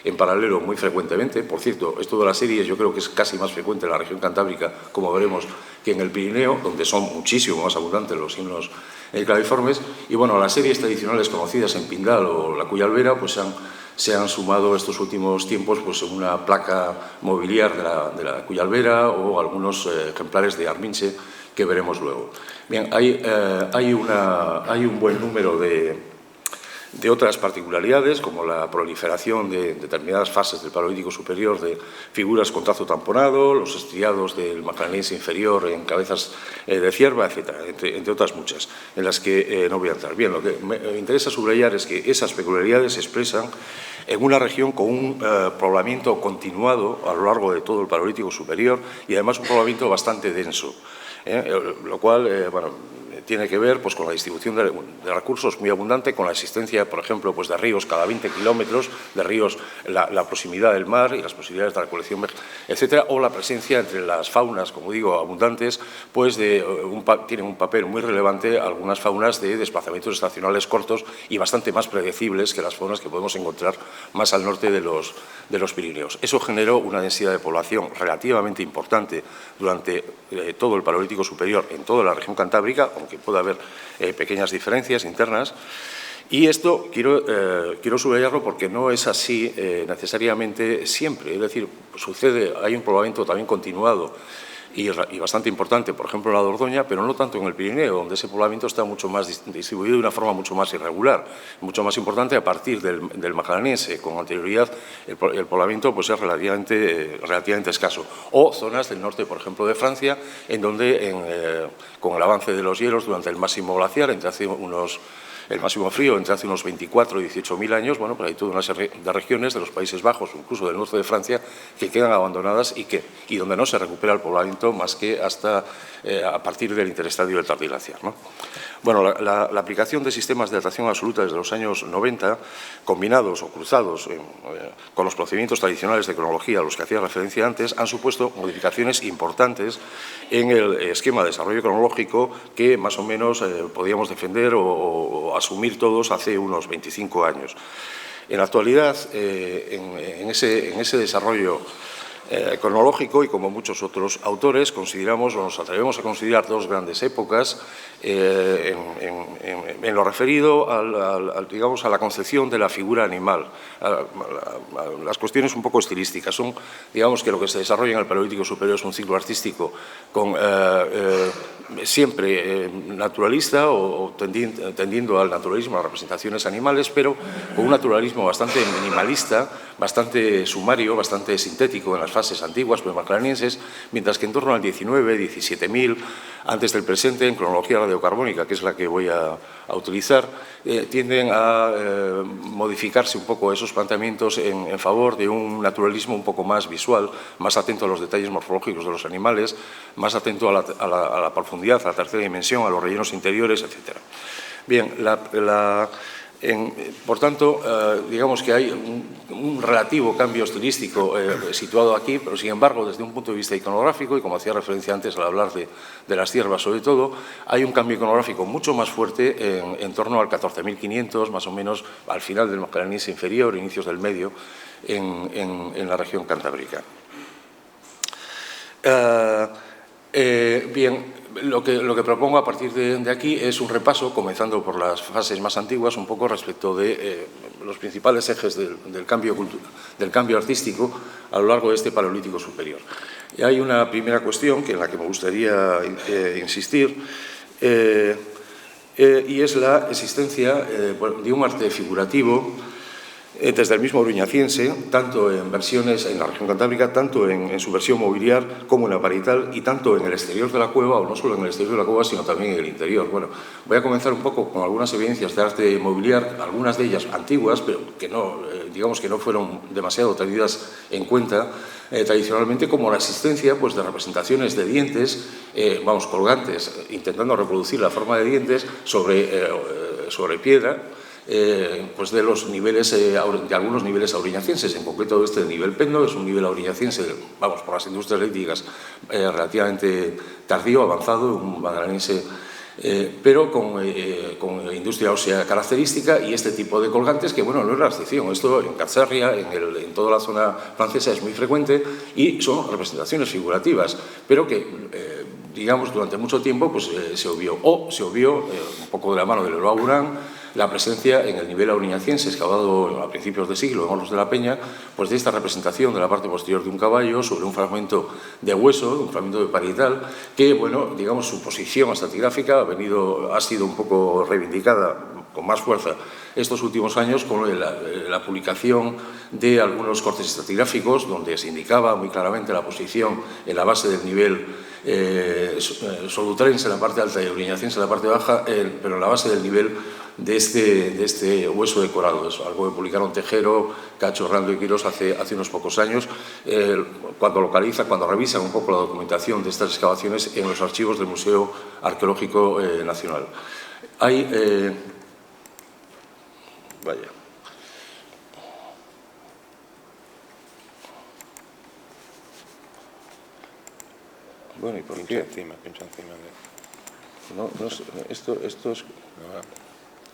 en paralelo muy frecuentemente. Por cierto, esto de las series yo creo que es casi más frecuente en la región cantábrica, como veremos, que en el Pirineo, donde son muchísimo más abundantes los signos claviformes. Y bueno, las series tradicionales conocidas en Pindal o la Cuyalbera, pues se han sumado estos últimos tiempos pues una placa mobiliar de la Cuyalbera o algunos ejemplares de Arminche que veremos luego. Bien, hay un buen número de otras particularidades, como la proliferación de determinadas fases del Paleolítico superior de figuras con trazo tamponado, los estriados del Magdalenense inferior en cabezas de cierva, etcétera, entre otras muchas, en las que no voy a entrar. Bien, lo que me interesa subrayar es que esas peculiaridades se expresan en una región con un poblamiento continuado a lo largo de todo el Paleolítico superior y además un poblamiento bastante denso, lo cual, tiene que ver pues, con la distribución de recursos muy abundante, con la existencia, por ejemplo, pues, de ríos cada 20 kilómetros, de ríos, la proximidad del mar y las posibilidades de recolección, etcétera, o la presencia entre las faunas, como digo, abundantes, pues tienen un papel muy relevante algunas faunas de desplazamientos estacionales cortos y bastante más predecibles que las faunas que podemos encontrar más al norte de los Pirineos. Eso generó una densidad de población relativamente importante durante todo el Paleolítico superior en toda la región cantábrica, aunque puede haber pequeñas diferencias internas. Y esto quiero subrayarlo porque no es así necesariamente siempre. Es decir, hay un poblamiento también continuado y bastante importante, por ejemplo, en la Dordoña, pero no tanto en el Pirineo, donde ese poblamiento está mucho más distribuido de una forma mucho más irregular, mucho más importante a partir del Magdalenense. Con anterioridad, el poblamiento pues, es relativamente escaso. O zonas del norte, por ejemplo, de Francia, en donde, con el avance de los hielos durante el máximo glaciar, el máximo frío entre hace unos 24 y 18.000 años, bueno, pues hay toda una serie de regiones de los Países Bajos, incluso del norte de Francia, que quedan abandonadas y donde no se recupera el poblamiento más que hasta a partir del interestadio del tardoglaciar, ¿no? Bueno, la aplicación de sistemas de datación absoluta desde los años 90, combinados o cruzados con los procedimientos tradicionales de cronología a los que hacía referencia antes, han supuesto modificaciones importantes en el esquema de desarrollo cronológico que más o menos podíamos defender o asumir todos hace unos 25 años. En la actualidad, en ese desarrollo cronológico y como muchos otros autores consideramos o nos atrevemos a considerar dos grandes épocas en lo referido digamos, a la concepción de la figura animal. Las cuestiones un poco estilísticas son, digamos, que lo que se desarrolla en el Paleolítico superior es un ciclo artístico siempre naturalista o tendiendo al naturalismo, a las representaciones animales, pero con un naturalismo bastante minimalista, bastante sumario, bastante sintético en las fases antiguas, pues magdalenenses, mientras que en torno al 19, 17.000, antes del presente, en cronología radiocarbónica, que es la que voy a utilizar, tienden a modificarse un poco esos planteamientos en favor de un naturalismo un poco más visual, más atento a los detalles morfológicos de los animales, más atento a la profundidad, a la tercera dimensión, a los rellenos interiores, etc. Bien, por tanto, digamos que hay un relativo cambio estilístico situado aquí, pero sin embargo, desde un punto de vista iconográfico, y como hacía referencia antes al hablar de las ciervas sobre todo, hay un cambio iconográfico mucho más fuerte en torno al 14.500, más o menos al final del Magdalenense inferior, inicios del medio, en la región cantábrica. Bien, lo que propongo a partir de aquí es un repaso, comenzando por las fases más antiguas, un poco respecto de los principales ejes del cambio artístico a lo largo de este Paleolítico superior. Y hay una primera cuestión en la que me gustaría insistir, y es la existencia de un arte figurativo desde el mismo Oruñaciense, tanto en versiones en la región cantábrica, tanto en su versión mobiliar como en la parietal, y tanto en el exterior de la cueva, o no solo en el exterior de la cueva, sino también en el interior. Bueno, voy a comenzar un poco con algunas evidencias de arte mobiliar, algunas de ellas antiguas, pero que no, digamos que no fueron demasiado tenidas en cuenta tradicionalmente, como la existencia pues, de representaciones de dientes, colgantes, intentando reproducir la forma de dientes sobre piedra, pues de los niveles, de algunos niveles auriñacienses, en concreto este nivel Pendo, es un nivel auriñaciense, por las industrias líticas relativamente tardío, avanzado, un magdaleniense, pero con industria ósea característica y este tipo de colgantes que, bueno, no es la excepción. Esto en Cazarria, en toda la zona francesa es muy frecuente y son representaciones figurativas, pero que, digamos, durante mucho tiempo pues, se obvió un poco de la mano de Leroy Buran, la presencia en el nivel auriñaciense, excavado a principios de siglo en Hornos de la Peña, pues de esta representación de la parte posterior de un caballo sobre un fragmento de hueso, un fragmento de parietal, que, bueno, digamos, su posición estratigráfica ha sido un poco reivindicada con más fuerza estos últimos años con la publicación de algunos cortes estratigráficos donde se indicaba muy claramente la posición en la base del nivel solutrense en la parte alta y auriñaciense en la parte baja, pero en la base del nivel de este hueso decorado. Es algo que publicaron Tejero, Cacho, Rando y Quirós hace unos pocos años, cuando revisan un poco la documentación de estas excavaciones en los archivos del Museo Arqueológico Nacional. Bueno, ¿y por qué? Pincha encima de... No, esto es...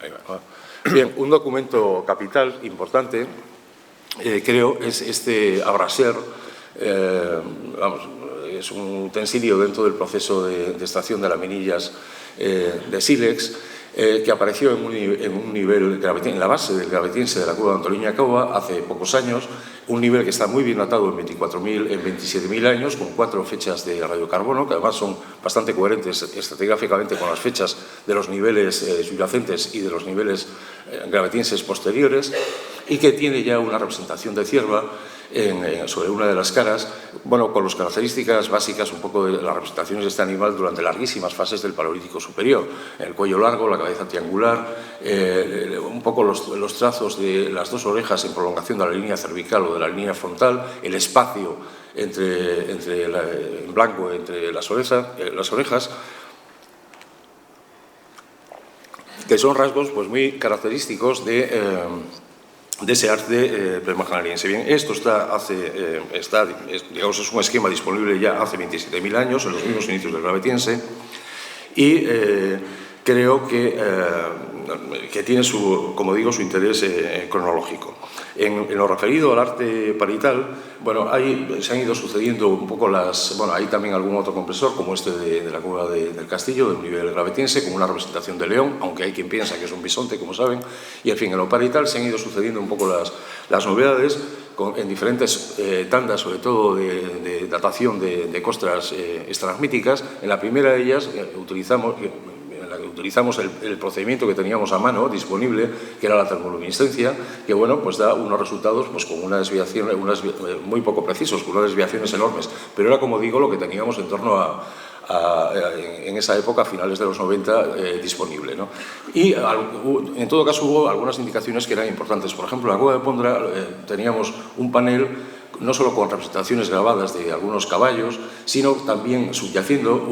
Ahí va. Bien, un documento capital importante, creo, es este abraser, es un utensilio dentro del proceso de extracción de laminillas de sílex, que apareció en un nivel, en la base del gravetiense de la cueva de Antoliña Cova hace pocos años, un nivel que está muy bien datado en 27.000 años, con 4 fechas de radiocarbono, que además son bastante coherentes estratigráficamente con las fechas de los niveles subyacentes y de los niveles gravetienses posteriores, y que tiene ya una representación de cierva sobre una de las caras, bueno, con las características básicas un poco de las representaciones de este animal durante larguísimas fases del Paleolítico superior. El cuello largo, la cabeza triangular, un poco los trazos de las dos orejas en prolongación de la línea cervical o de la línea frontal, el espacio en blanco entre las orejas, que son rasgos pues, muy característicos de ese arte premagdaleniense. Bien, esto digamos, es un esquema disponible ya hace 27.000 años, en los mismos inicios del gravetiense, y creo que tiene como digo, su interés cronológico. En lo referido al arte parietal, bueno, se han ido sucediendo un poco hay también algún otro compresor, como este de la cueva del Castillo, del nivel gravetiense, con una representación de león, aunque hay quien piensa que es un bisonte, como saben, y en fin, en lo parietal se han ido sucediendo un poco las novedades, en diferentes tandas, sobre todo de datación de costras estalagmíticas. En la primera de ellas utilizamos el procedimiento que teníamos a mano disponible, que era la termoluminiscencia, que bueno, pues da unos resultados pues, con una desviación, muy poco precisos, con unas desviaciones enormes, pero era, como digo, lo que teníamos en torno en esa época, a finales de los 90, disponible, ¿no? Y en todo caso hubo algunas indicaciones que eran importantes. Por ejemplo, en la cueva de Pondra teníamos un panel no solo con representaciones grabadas de algunos caballos, sino también subyaciendo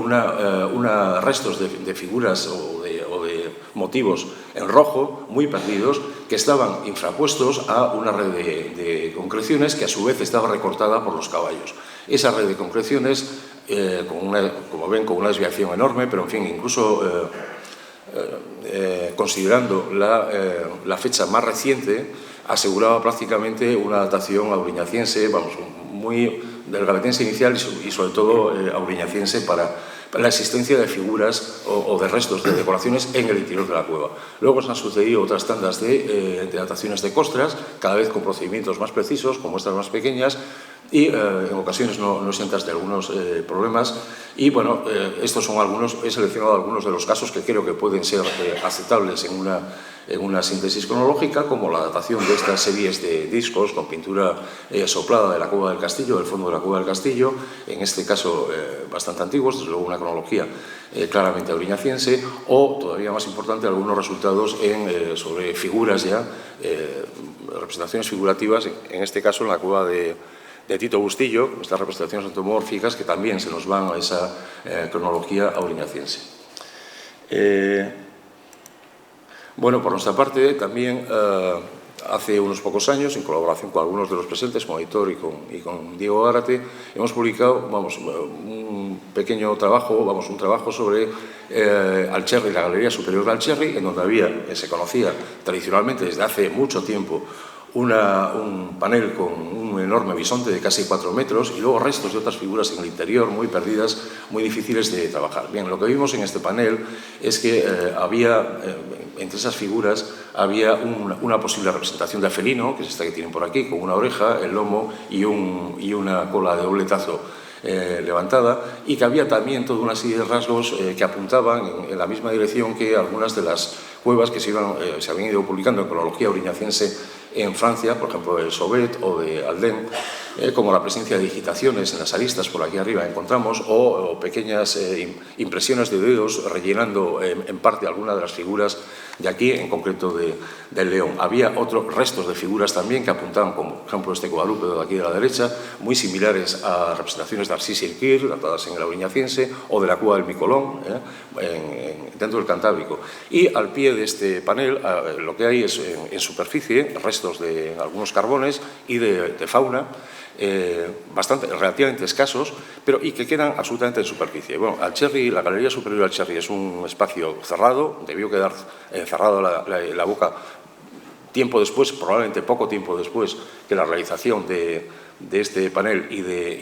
restos de figuras o de motivos en rojo, muy perdidos, que estaban infrapuestos a una red de concreciones que a su vez estaba recortada por los caballos. Esa red de concreciones, como ven, con una desviación enorme, pero en fin, incluso considerando la fecha más reciente, aseguraba prácticamente una datación auriñaciense, muy del gravetiense inicial y sobre todo auriñaciense para la existencia de figuras o de restos de decoraciones en el interior de la cueva. Luego se han sucedido otras tandas de dataciones de costras, cada vez con procedimientos más precisos, con muestras más pequeñas, y en ocasiones no exentas de algunos problemas. Y bueno, estos son algunos, he seleccionado algunos de los casos que creo que pueden ser aceptables en una síntesis cronológica, como la datación de estas series de discos con pintura soplada de la Cueva del Castillo, del fondo de la Cueva del Castillo, en este caso bastante antiguos, desde luego una cronología claramente auriñaciense, o, todavía más importante, algunos resultados sobre figuras ya, representaciones figurativas, en este caso en la Cueva de Tito Bustillo, estas representaciones antropomórficas que también se nos van a esa cronología auriñaciense. Bueno, por nuestra parte, también hace unos pocos años, en colaboración con algunos de los presentes, con Aitor y con Diego Gárate, hemos publicado un pequeño trabajo, un trabajo sobre Alcherri, la Galería Superior de Alcherri, en donde se conocía tradicionalmente desde hace mucho tiempo un panel con un enorme bisonte de casi 4 metros y luego restos de otras figuras en el interior muy perdidas, muy difíciles de trabajar. Bien, lo que vimos en este panel es que entre esas figuras había una posible representación de felino, que es esta que tienen por aquí, con una oreja, el lomo y una cola de dobletazo levantada, y que había también toda una serie de rasgos que apuntaban en la misma dirección que algunas de las cuevas que se habían ido publicando en cronología auriñaciense en Francia, por ejemplo, el Sauvet o de Aldén, como la presencia de digitaciones en las aristas, por aquí arriba encontramos, o pequeñas impresiones de dedos rellenando en parte alguna de las figuras de aquí, en concreto del león. Había otros restos de figuras también que apuntaban, como por ejemplo este Guadalupe de aquí de la derecha, muy similares a representaciones de Arcis y el Quir, datadas en el auriñaciense, o de la Cueva del Micolón, dentro del Cantábrico. Y al pie de este panel lo que hay es en superficie restos de algunos carbones y de fauna, relativamente escasos, y que quedan absolutamente en superficie. Bueno, Alcherri, la Galería Superior de Alcherri es un espacio cerrado, debió quedar cerrado la boca tiempo después, probablemente poco tiempo después que la realización de este panel y de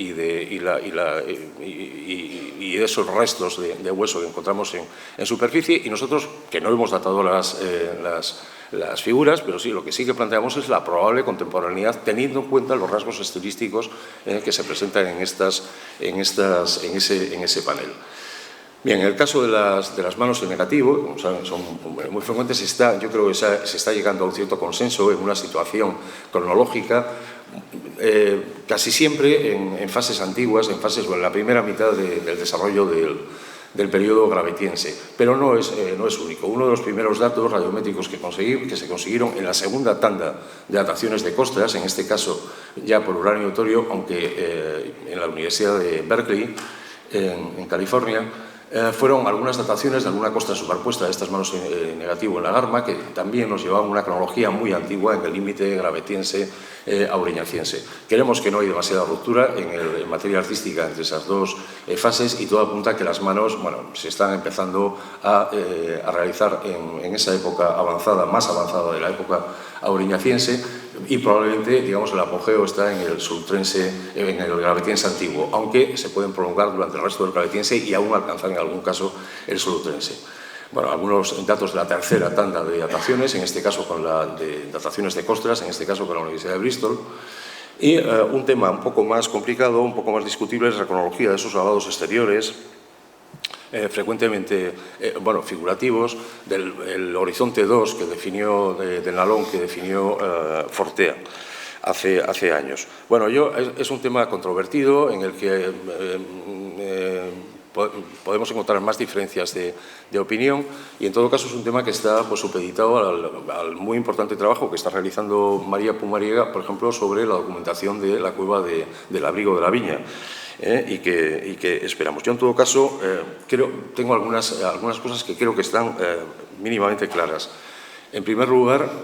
esos restos de hueso que encontramos en superficie, y nosotros, que no hemos datado las figuras, pero sí, lo que sí que planteamos es la probable contemporaneidad, teniendo en cuenta los rasgos estilísticos que se presentan en ese panel. Bien, en el caso de las manos en negativo, como saben, son muy frecuentes, yo creo que se está llegando a un cierto consenso en una situación cronológica, casi siempre en fases antiguas, en la primera mitad del desarrollo del periodo gravetiense, pero no es único. Uno de los primeros datos radiométricos que se consiguieron en la segunda tanda de dataciones de costras, en este caso ya por uranio y torio, aunque en la Universidad de Berkeley, en California, fueron algunas dataciones de alguna costra superpuesta de estas manos en negativo en la Garma, que también nos llevaban una cronología muy antigua en el límite gravetiense auriñaciense. Creemos que no hay demasiada ruptura en materia artística entre esas dos fases, y todo apunta a que las manos se están empezando a realizar en esa época avanzada, más avanzada de la época auriñaciense, y probablemente, digamos, el apogeo está en el sultrense, en el gravetiense antiguo, aunque se pueden prolongar durante el resto del gravetiense y aún alcanzar en algún caso el sultrense. Bueno, algunos datos de la tercera tanda de dataciones, en este caso con la de dataciones de costras, en este caso con la Universidad de Bristol. Y un tema un poco más complicado, un poco más discutible, es la cronología de esos grabados exteriores, frecuentemente figurativos, del horizonte 2 que definió, del Nalón que definió Fortea hace años. Bueno, es un tema controvertido en el que podemos encontrar más diferencias de opinión, y en todo caso es un tema que está supeditado al muy importante trabajo que está realizando María Pumariega, por ejemplo, sobre la documentación de la cueva del Abrigo de la Viña. Y que esperamos. Yo, en todo caso, tengo algunas cosas que creo que están mínimamente claras. En primer lugar,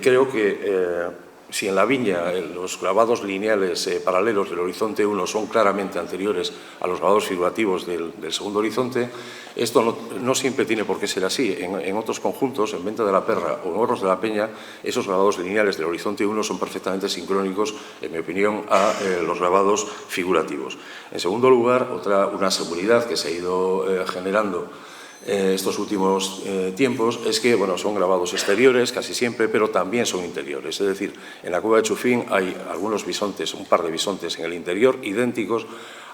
creo que si en la Viña los grabados lineales paralelos del horizonte 1 son claramente anteriores a los grabados figurativos del segundo horizonte, esto no siempre tiene por qué ser así. En otros conjuntos, en Venta de la Perra o en Horros de la Peña, esos grabados lineales del horizonte 1 son perfectamente sincrónicos, en mi opinión, a los grabados figurativos. En segundo lugar, una seguridad que se ha ido generando estos últimos tiempos es que son grabados exteriores casi siempre, pero también son interiores. Es decir, en la cueva de Chufín hay algunos bisontes, un par de bisontes en el interior idénticos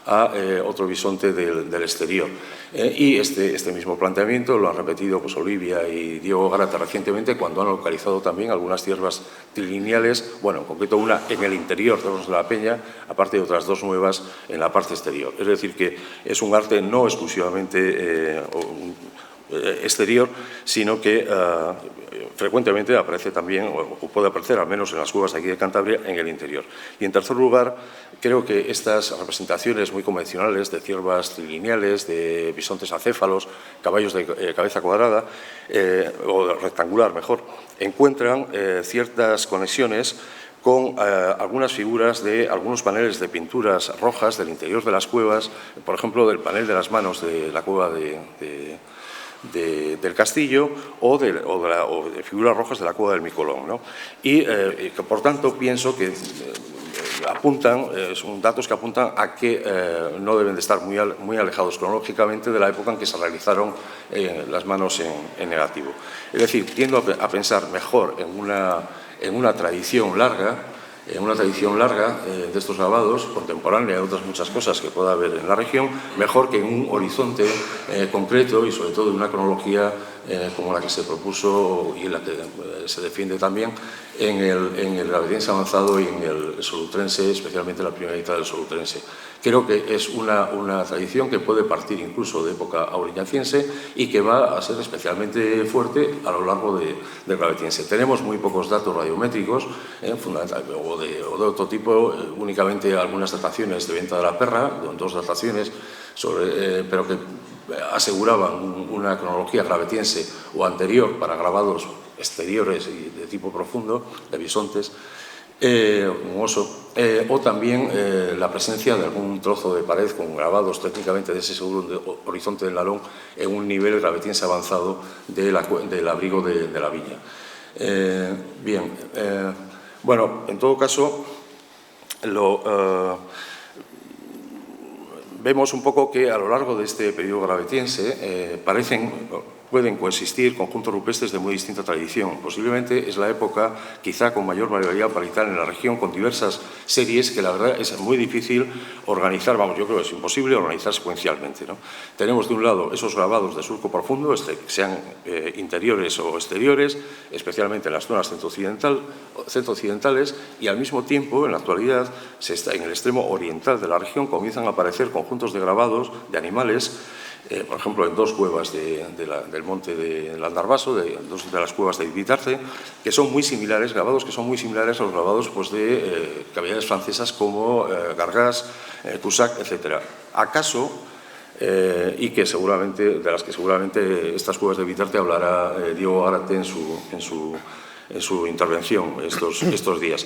a otro bisonte del exterior. Y este mismo planteamiento lo han repetido Olivia y Diego Garata recientemente cuando han localizado también algunas ciervas trilineales, en concreto una en el interior de la peña, aparte de otras dos nuevas en la parte exterior. Es decir, que es un arte no exclusivamente exterior, sino que frecuentemente aparece también, o puede aparecer al menos en las cuevas de aquí de Cantabria, en el interior. Y en tercer lugar, creo que estas representaciones muy convencionales de ciervas trilineales, de bisontes acéfalos, caballos de cabeza cuadrada, o rectangular mejor, encuentran ciertas conexiones con algunas figuras de algunos paneles de pinturas rojas del interior de las cuevas, por ejemplo, del panel de las manos de la cueva del Castillo o de figuras rojas de la cueva del Micolón, ¿no? Y que, por tanto, pienso que apuntan, son datos que apuntan a que no deben de estar muy alejados cronológicamente de la época en que se realizaron las manos en negativo. Es decir, tiendo a pensar mejor en una tradición larga, de estos grabados, contemporánea de otras muchas cosas que pueda haber en la región, mejor que en un horizonte concreto y sobre todo en una cronología como la que se propuso y en la que se defiende también en el gravetiense avanzado y en el solutrense, especialmente la primera mitad del solutrense. Creo que es una tradición que puede partir incluso de época auriñaciense y que va a ser especialmente fuerte a lo largo del gravetiense. Tenemos muy pocos datos radiométricos, o de otro tipo, únicamente algunas dataciones de Venta de la Perra, dos dataciones, pero que aseguraban una cronología gravetiense o anterior para grabados exteriores y de tipo profundo, de bisontes, un oso, o también la presencia de algún trozo de pared con grabados técnicamente de ese segundo horizonte del Nalón en un nivel gravetiense avanzado del abrigo de la viña. En todo caso, vemos un poco que a lo largo de este periodo gravetiense pueden coexistir conjuntos rupestres de muy distinta tradición. Posiblemente es la época quizá con mayor variabilidad parital en la región, con diversas series que la verdad es muy difícil organizar, yo creo que es imposible organizar secuencialmente, ¿no? Tenemos de un lado esos grabados de surco profundo, sean interiores o exteriores, especialmente en las zonas centro-occidentales, y al mismo tiempo, en la actualidad, en el extremo oriental de la región comienzan a aparecer conjuntos de grabados de animales, por ejemplo, en dos cuevas del monte del Aldarvaso, dos de las cuevas de Ibitarce, que son muy similares, grabados que son muy similares a los grabados de cavidades francesas como Gargas, Cusac, etc. ¿Acaso? Y que seguramente, de las que seguramente estas cuevas de Ibitarce hablará Diego Garate en su intervención estos días.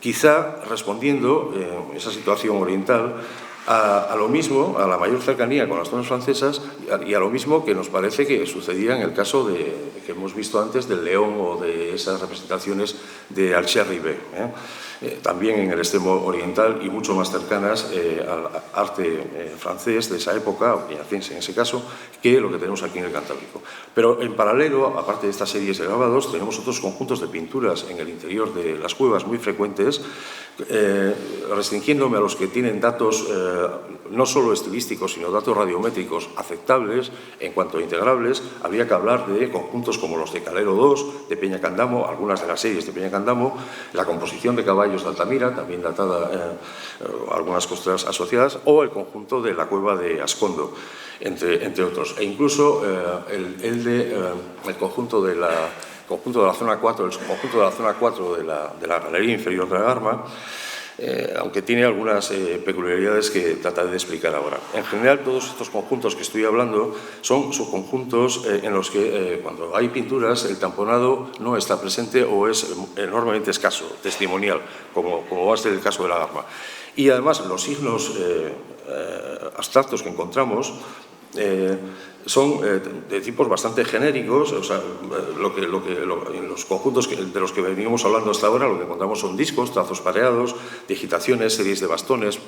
Quizá respondiendo esa situación oriental a lo mismo, a la mayor cercanía con las zonas francesas y a lo mismo que nos parece que sucedía en el caso que hemos visto antes del León o de esas representaciones de Alcher-Ribet, también en el extremo oriental y mucho más cercanas al arte francés de esa época, o piñacense en ese caso, que lo que tenemos aquí en el Cantábrico. Pero en paralelo, aparte de estas series de grabados, tenemos otros conjuntos de pinturas en el interior de las cuevas muy frecuentes, restringiéndome a los que tienen datos no solo estilísticos, sino datos radiométricos aceptables en cuanto a integrables. Habría que hablar de conjuntos como los de Calero II, de Peñacandamo, algunas de las series de Peñacandamo, la composición de caballos de Altamira, también datada, algunas costeras asociadas, o el conjunto de la cueva de Ascondo, entre otros. E incluso el conjunto de la zona 4, el conjunto de la zona 4 de la galería inferior de la Garma, aunque tiene algunas peculiaridades que trataré de explicar ahora. En general, todos estos conjuntos que estoy hablando son subconjuntos en los que, cuando hay pinturas, el tamponado no está presente o es enormemente escaso, testimonial, como va a ser el caso de la Garma. Y además, los signos abstractos que encontramos son de tipos bastante genéricos, o sea, en los conjuntos de los que venimos hablando hasta ahora, lo que encontramos son discos, trazos pareados, digitaciones, series de bastones,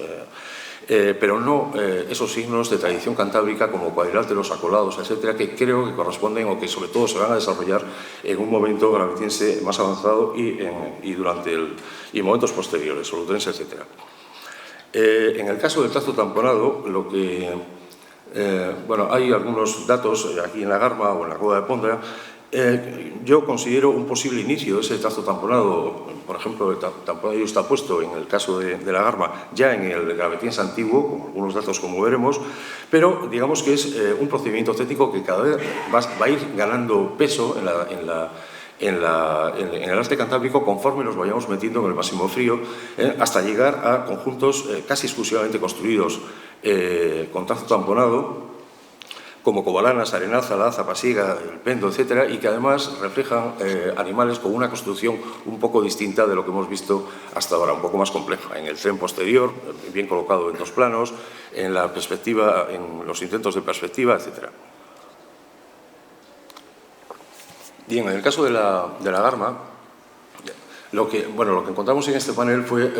pero no esos signos de tradición cantábrica como cuadriláteros, acolados, etcétera, que creo que corresponden o que sobre todo se van a desarrollar en un momento gravitense más avanzado y durante momentos posteriores, solutrense, etcétera. En el caso del trazo tamponado, bueno, hay algunos datos aquí en la Garma o en la Cueva de Pondra. Yo considero un posible inicio de ese trazo tamponado, por ejemplo, el tamponado está puesto en el caso de la Garma ya en el gravetiense antiguo, con algunos datos como veremos, pero digamos que es un procedimiento técnico que cada vez va a ir ganando peso en el arte cantábrico conforme nos vayamos metiendo en el máximo frío, hasta llegar a conjuntos casi exclusivamente construidos con trazo tamponado, como Cobalanas, Arenaza, Laza, Pasiga, El Pendo, etcétera, y que además reflejan animales con una construcción un poco distinta de lo que hemos visto hasta ahora, un poco más compleja. En el tren posterior, bien colocado en dos planos, en la perspectiva, en los intentos de perspectiva, etcétera. Bien, en el caso de la Garma, lo que encontramos en este panel fue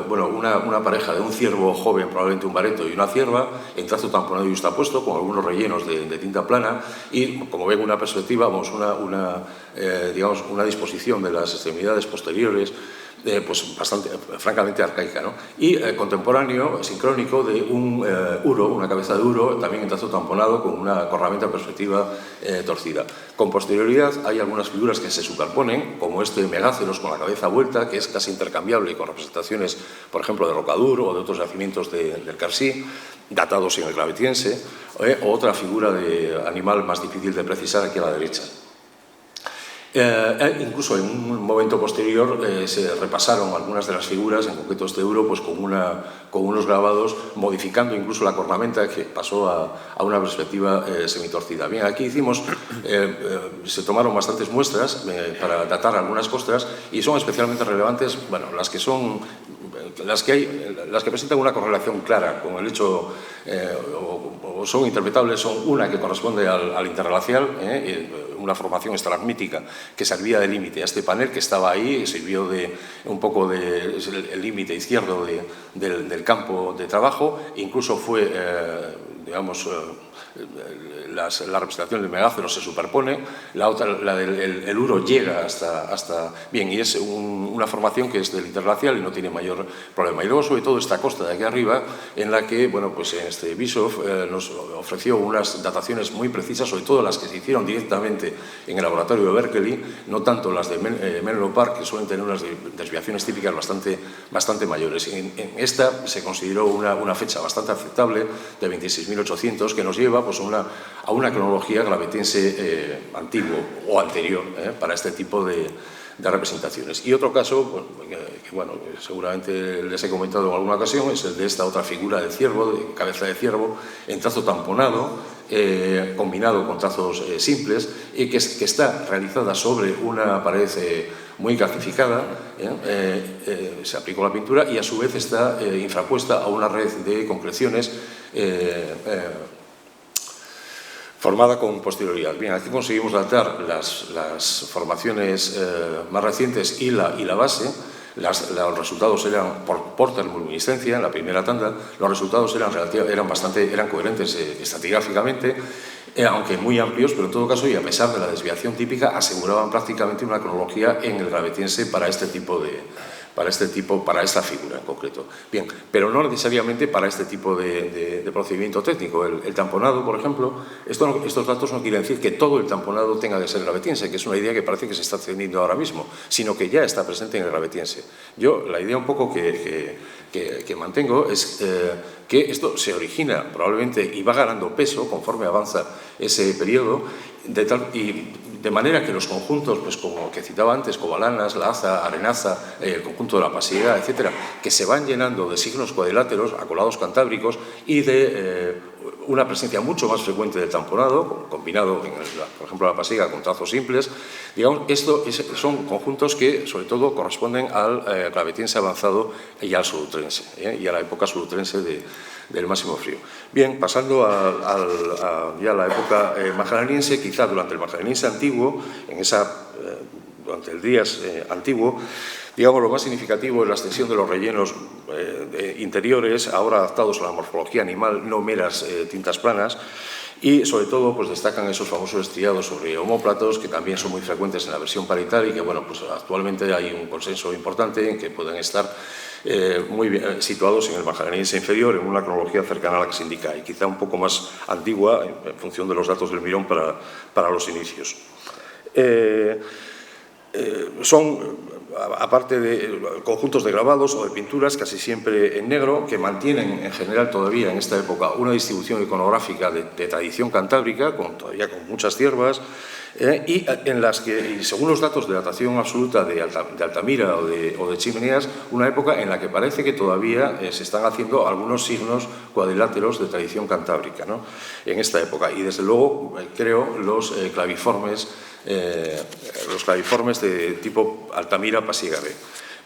una pareja de un ciervo joven, probablemente un bareto, y una cierva, en trazo tamponado y yustapuesto, con algunos rellenos de tinta plana, y como ven una perspectiva, digamos, una disposición de las extremidades posteriores, pues bastante, francamente arcaica, ¿no? Y contemporáneo, sincrónico, de un uro, una cabeza de uro, también en trazo tamponado, con una cornamenta perspectiva torcida. Con posterioridad hay algunas figuras que se superponen, como este megáceros con la cabeza vuelta, que es casi intercambiable con representaciones, por ejemplo, de Rocadur o de otros yacimientos del Carcí, datados en el gravetiense, o otra figura de animal más difícil de precisar aquí a la derecha. Incluso en un momento posterior se repasaron algunas de las figuras, en concreto este euro, pues con unos grabados, modificando incluso la cornamenta, que pasó a una perspectiva semitorcida. Bien, aquí se tomaron bastantes muestras para datar algunas costras, y son especialmente relevantes, bueno, las que presentan una correlación clara con el hecho, o son interpretables, son una que corresponde al interglacial, una formación estalagmítica que servía de límite a este panel que estaba ahí, sirvió un poco de el límite izquierdo del campo de trabajo, incluso fue, digamos, la representación del megácero se superpone, la del uro llega hasta bien, y es una formación que es del interglacial y no tiene mayor problema. Y luego, sobre todo, esta costa de aquí arriba, en la que, bueno, pues Bischoff nos ofreció unas dataciones muy precisas, sobre todo las que se hicieron directamente en el laboratorio de Berkeley, no tanto las de Menlo Park, que suelen tener unas desviaciones típicas bastante mayores. En esta se consideró una fecha bastante aceptable, de 26.800, que nos lleva pues, a una cronología gravetiense antiguo o anterior para este tipo de representaciones. Y otro caso, que seguramente les he comentado en alguna ocasión, es el de esta otra figura de ciervo, de cabeza de ciervo, en trazo tamponado, combinado con trazos simples, y que está realizada sobre una pared muy calcificada, se aplicó la pintura y a su vez está infrapuesta a una red de concreciones formada con posterioridad. Bien, aquí conseguimos datar las formaciones más recientes y la base. Los resultados eran por termoluminiscencia en la primera tanda. Los resultados eran coherentes estratigráficamente, aunque muy amplios, pero en todo caso, y a pesar de la desviación típica, aseguraban prácticamente una cronología en el gravetiense para esta figura en concreto. Bien, pero no necesariamente para este tipo de procedimiento técnico. El tamponado, por ejemplo, estos datos no quieren decir que todo el tamponado tenga que ser gravetiense, que es una idea que parece que se está extendiendo ahora mismo, sino que ya está presente en el gravetiense. Yo, la idea un poco que mantengo es que esto se origina probablemente y va ganando peso conforme avanza ese periodo, de manera que los conjuntos, pues como que citaba antes, Cobalanas, Laza, Arenaza, el conjunto de la Pasiega, etcétera, que se van llenando de signos cuadriláteros, acolados cantábricos, y de una presencia mucho más frecuente del tamponado, combinado, por ejemplo, la Pasiega con trazos simples. Digamos, son conjuntos que, sobre todo, corresponden al gravetiense avanzado y al solutrense, y a la época solutrense del máximo frío. Bien, pasando ya a la época magellaniense, quizá durante el magellaniense antiguo, en esa durante el Díaz antiguo, digamos, lo más significativo es la extensión de los rellenos interiores, ahora adaptados a la morfología animal, no meras tintas planas, y sobre todo pues destacan esos famosos estriados sobre omóplatos que también son muy frecuentes en la versión parietal y que bueno, pues actualmente hay un consenso importante en que pueden estar muy bien situados en el Magdaleniense inferior en una cronología cercana a la que se indica y quizá un poco más antigua en función de los datos del Mirón para los inicios. Son, aparte de conjuntos de grabados o de pinturas, casi siempre en negro, que mantienen en general todavía en esta época una distribución iconográfica de tradición cantábrica, todavía con muchas ciervas, y en las que, y según los datos de datación absoluta de Altamira o de Chimeneas, una época en la que parece que todavía se están haciendo algunos signos cuadriláteros de tradición cantábrica, ¿no? En esta época. Y desde luego, creo, los claviformes de tipo Altamira-Pasígare.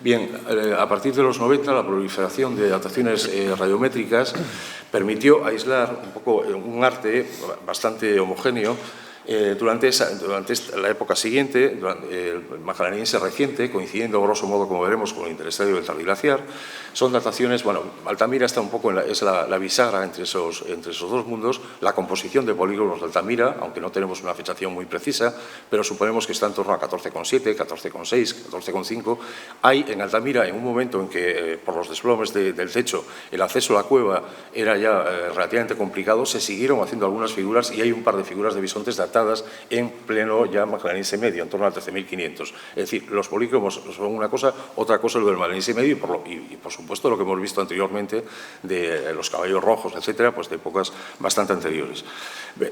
Bien, a partir de los 90 la proliferación de dataciones radiométricas permitió aislar un poco un arte bastante homogéneo durante la época siguiente, el magdaleniense reciente, coincidiendo grosso modo, como veremos, con el interestadio del Tardiglaciar. Son dataciones, bueno, Altamira está un poco es la bisagra entre esos dos mundos. La composición de polígonos de Altamira, aunque no tenemos una fechación muy precisa, pero suponemos que está en torno a 14,7, 14,6, 14,5. Hay en Altamira, en un momento en que por los desplomes del techo el acceso a la cueva era ya relativamente complicado, se siguieron haciendo algunas figuras y hay un par de figuras de bisontes datadas en pleno ya magdaleniense medio, en torno a 13.500. Es decir, los polícromos son una cosa, otra cosa lo del magdaleniense medio y por supuesto lo que hemos visto anteriormente de los caballos rojos, etcétera, pues de épocas bastante anteriores.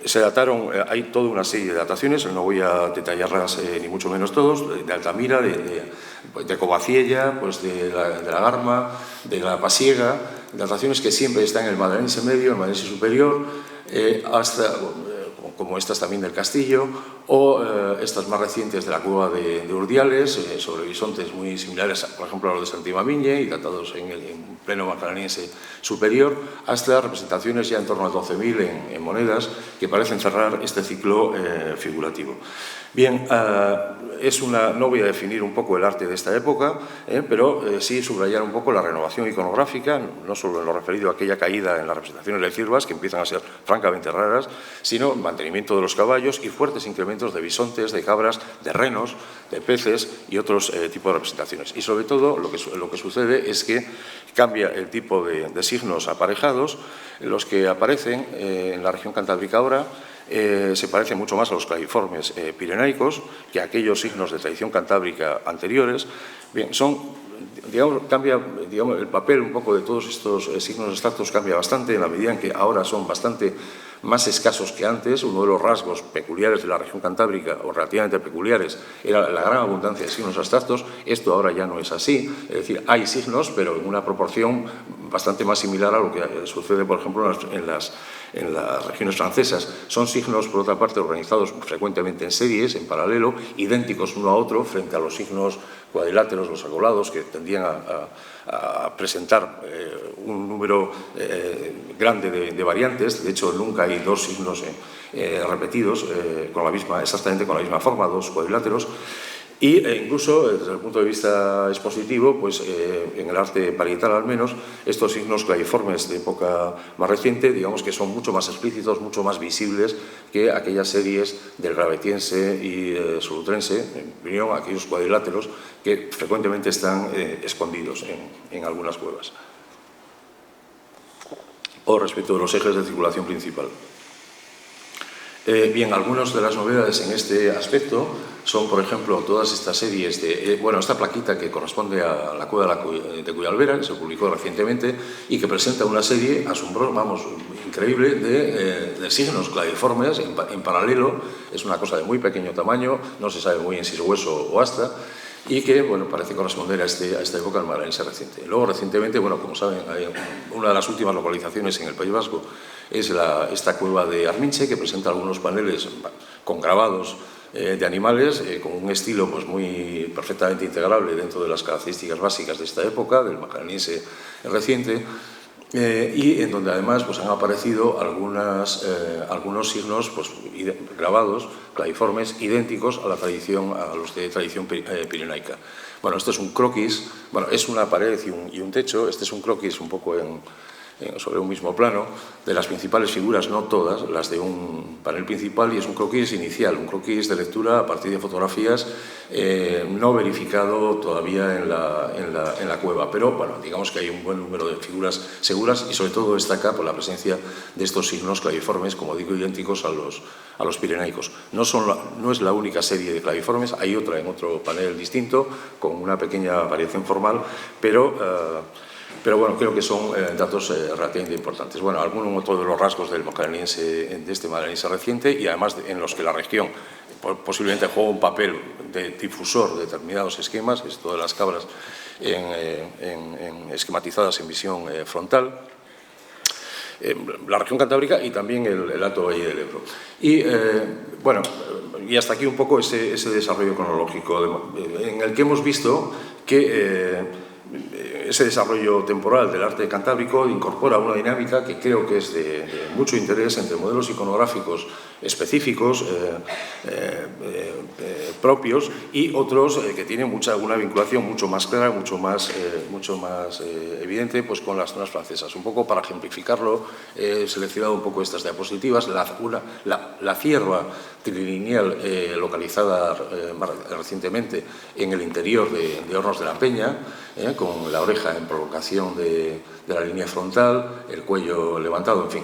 Se dataron, hay toda una serie de dataciones, no voy a detallarlas ni mucho menos todos, de Altamira, de Covaciella, pues de la Garma, de la Pasiega, dataciones que siempre están en el magdaleniense medio, el magdaleniense superior, hasta como estas también del Castillo, o estas más recientes de la cueva de Urdiales, sobre bisontes muy similares, por ejemplo, a los de Santimamiñe, y datados en pleno magdaleniense superior, hasta representaciones ya en torno a 12.000 en monedas, que parecen cerrar este ciclo figurativo. Bien, no voy a definir un poco el arte de esta época, pero sí subrayar un poco la renovación iconográfica, no solo en lo referido a aquella caída en las representaciones de ciervas, que empiezan a ser francamente raras, sino mantenimiento de los caballos y fuertes incrementos de bisontes, de cabras, de renos, de peces y otros tipos de representaciones. Y sobre todo lo que sucede es que cambia el tipo de signos aparejados, los que aparecen en la región cantábrica ahora. Se parecen mucho más a los claviformes pirenaicos que a aquellos signos de tradición cantábrica anteriores. Bien, cambia el papel un poco de todos estos signos abstractos cambia bastante en la medida en que ahora son bastante más escasos que antes. Uno de los rasgos peculiares de la región cantábrica, o relativamente peculiares, era la gran abundancia de signos abstractos. Esto ahora ya no es así, es decir, hay signos, pero en una proporción bastante más similar a lo que sucede, por ejemplo, en las regiones francesas. Son signos, por otra parte, organizados frecuentemente en series, en paralelo, idénticos uno a otro, frente a los signos cuadriláteros, los agolados, que tendían a presentar un número grande de variantes. De hecho, nunca hay dos signos repetidos exactamente con la misma forma, dos cuadriláteros. Y incluso, desde el punto de vista expositivo, pues en el arte parietal al menos, estos signos claviformes de época más reciente, digamos que son mucho más explícitos, mucho más visibles que aquellas series del gravetiense y solutrense, en mi opinión, aquellos cuadriláteros que frecuentemente están escondidos en algunas cuevas. O respecto de los ejes de circulación principal. Bien, algunas de las novedades en este aspecto son, por ejemplo, todas estas series de... esta plaquita que corresponde a la cueva de Cuyalbera, que se publicó recientemente y que presenta una serie asombrosa, increíble, de signos claviformes en paralelo. Es una cosa de muy pequeño tamaño, no se sabe muy bien si es hueso o asta, y que parece corresponder a esta época del magdaleniense reciente. Luego, recientemente, como saben, hay una de las últimas localizaciones en el País Vasco es esta cueva de Arminche, que presenta algunos paneles con grabados de animales, con un estilo muy perfectamente integrable dentro de las características básicas de esta época, del magdaleniense reciente. y en donde además pues, han aparecido algunos signos pues, grabados, claviformes, idénticos a los de tradición pirenaica. Bueno, esto es un croquis, bueno, es una pared y un techo, este es un croquis un poco sobre un mismo plano, de las principales figuras, no todas, las de un panel principal, y es un croquis inicial, un croquis de lectura a partir de fotografías no verificado todavía en la cueva, pero bueno, digamos que hay un buen número de figuras seguras y sobre todo destaca por la presencia de estos signos claviformes, como digo, idénticos a los pirenaicos. No es la única serie de claviformes, hay otra en otro panel distinto, con una pequeña variación formal, pero bueno, creo que son datos relativamente importantes. Bueno, algunos otros de los rasgos de este magdaleniense reciente y además en los que la región posiblemente juega un papel de difusor de determinados esquemas, esto de las cabras esquematizadas en visión frontal, la región cantábrica y también el Alto Valle del Ebro. Y bueno, y hasta aquí un poco ese desarrollo cronológico en el que hemos visto que ese desarrollo temporal del arte cantábrico incorpora una dinámica que creo que es de mucho interés entre modelos iconográficos específicos, propios, y otros que tienen una vinculación mucho más clara, mucho más evidente pues, con las zonas francesas. Un poco para ejemplificarlo, he seleccionado un poco estas diapositivas. La cierva trilineal localizada recientemente en el interior de Hornos de la Peña, con la oreja en prolongación de la línea frontal, el cuello levantado, en fin.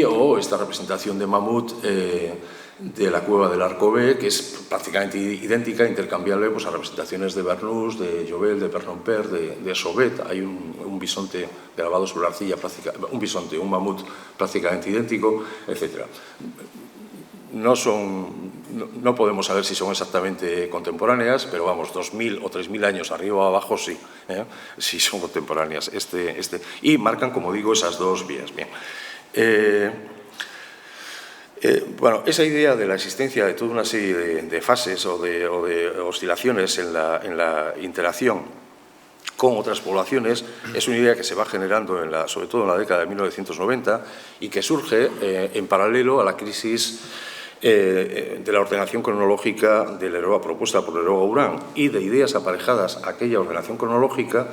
O esta representación de mamut de la cueva del Arco B, que es prácticamente idéntica, intercambiable pues, a representaciones de Bernous, de Jovel, de Pernonper, de Sauvet. Hay un bisonte grabado sobre la arcilla, un mamut prácticamente idéntico, etc. No podemos saber si son exactamente contemporáneas, pero vamos, 2.000 o 3.000 años arriba o abajo sí, sí son contemporáneas. Y marcan, como digo, esas dos vías. Bien. Bueno, esa idea de la existencia de toda una serie de fases o de oscilaciones en la interacción con otras poblaciones es una idea que se va generando sobre todo en la década de 1990 y que surge en paralelo a la crisis de la ordenación cronológica de Leroy, propuesta por Leroy-Gourhan, y de ideas aparejadas a aquella ordenación cronológica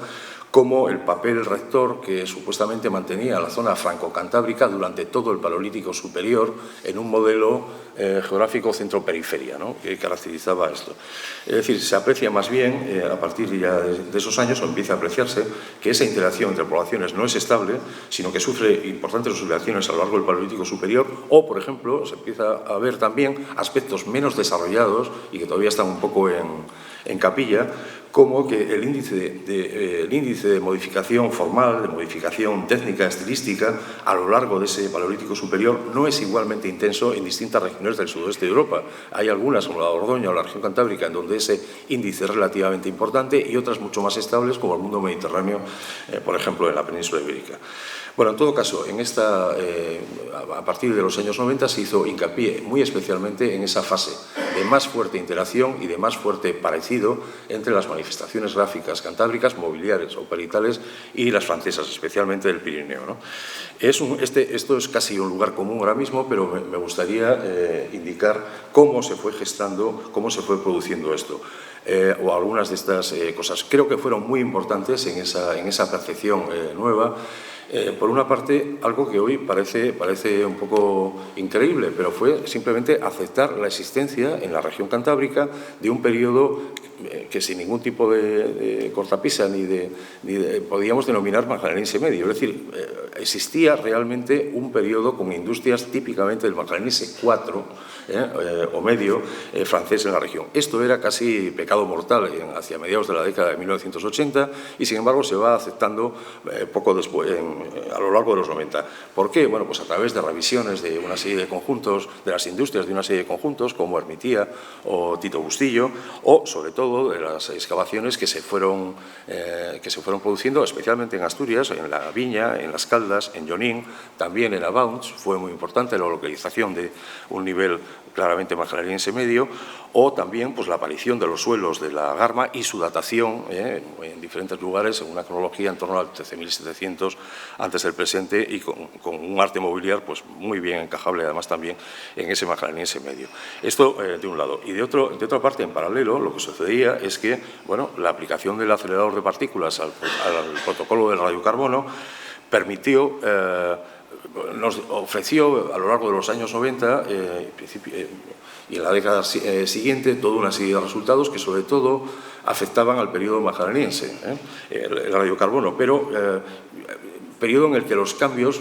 como el papel rector que supuestamente mantenía la zona franco-cantábrica durante todo el Paleolítico superior en un modelo geográfico centro-periferia, ¿no?, que caracterizaba esto. Es decir, se aprecia más bien, a partir ya de esos años, o empieza a apreciarse, que esa interacción entre poblaciones no es estable, sino que sufre importantes oscilaciones a lo largo del Paleolítico superior, o, por ejemplo, se empieza a ver también aspectos menos desarrollados y que todavía están un poco en capilla, como que el índice de modificación formal, de modificación técnica, estilística, a lo largo de ese Paleolítico superior no es igualmente intenso en distintas regiones del sudoeste de Europa. Hay algunas, como la Dordoña o la región cantábrica, en donde ese índice es relativamente importante, y otras mucho más estables, como el mundo mediterráneo, por ejemplo, en la península ibérica. Bueno, en todo caso, a partir de los años 90 se hizo hincapié muy especialmente en esa fase de más fuerte interacción y de más fuerte parecido entre las manifestaciones gráficas cantábricas, mobiliares o peritales, y las francesas, especialmente del Pirineo, ¿no? Esto es casi un lugar común ahora mismo, pero me gustaría indicar cómo se fue gestando, cómo se fue produciendo esto. O algunas de estas cosas. Creo que fueron muy importantes en esa percepción nueva. Por una parte, algo que hoy parece un poco increíble, pero fue simplemente aceptar la existencia en la región cantábrica de un periodo que sin ningún tipo de cortapisa podíamos denominar magdaleniense medio. Es decir, existía realmente un periodo con industrias típicamente del magdaleniense 4 o medio francés en la región. Esto era casi pecado mortal hacia mediados de la década de 1980 y, sin embargo, se va aceptando poco después, a lo largo de los 90. ¿Por qué? Bueno, pues a través de revisiones de una serie de conjuntos, de las industrias de una serie de conjuntos, como Hermitía o Tito Bustillo, o, sobre todo, todo de las excavaciones que se fueron produciendo, especialmente en Asturias, en La Viña, en Las Caldas, en Llonín, también en Abauns. Fue muy importante la localización de un nivel claramente magdaleniense medio, o también pues, la aparición de los suelos de la Garma y su datación en diferentes lugares, en una cronología en torno al 13.700 antes del presente, y con un arte mobiliar pues, muy bien encajable, además también en ese magdaleniense medio. Esto de un lado. Y de otra parte, en paralelo, lo que sucedía es que bueno, la aplicación del acelerador de partículas al protocolo del radiocarbono permitió, nos ofreció a lo largo de los años 90 y en la década siguiente toda una serie de resultados que sobre todo afectaban al periodo magdaleniense, el radiocarbono, pero periodo en el que los cambios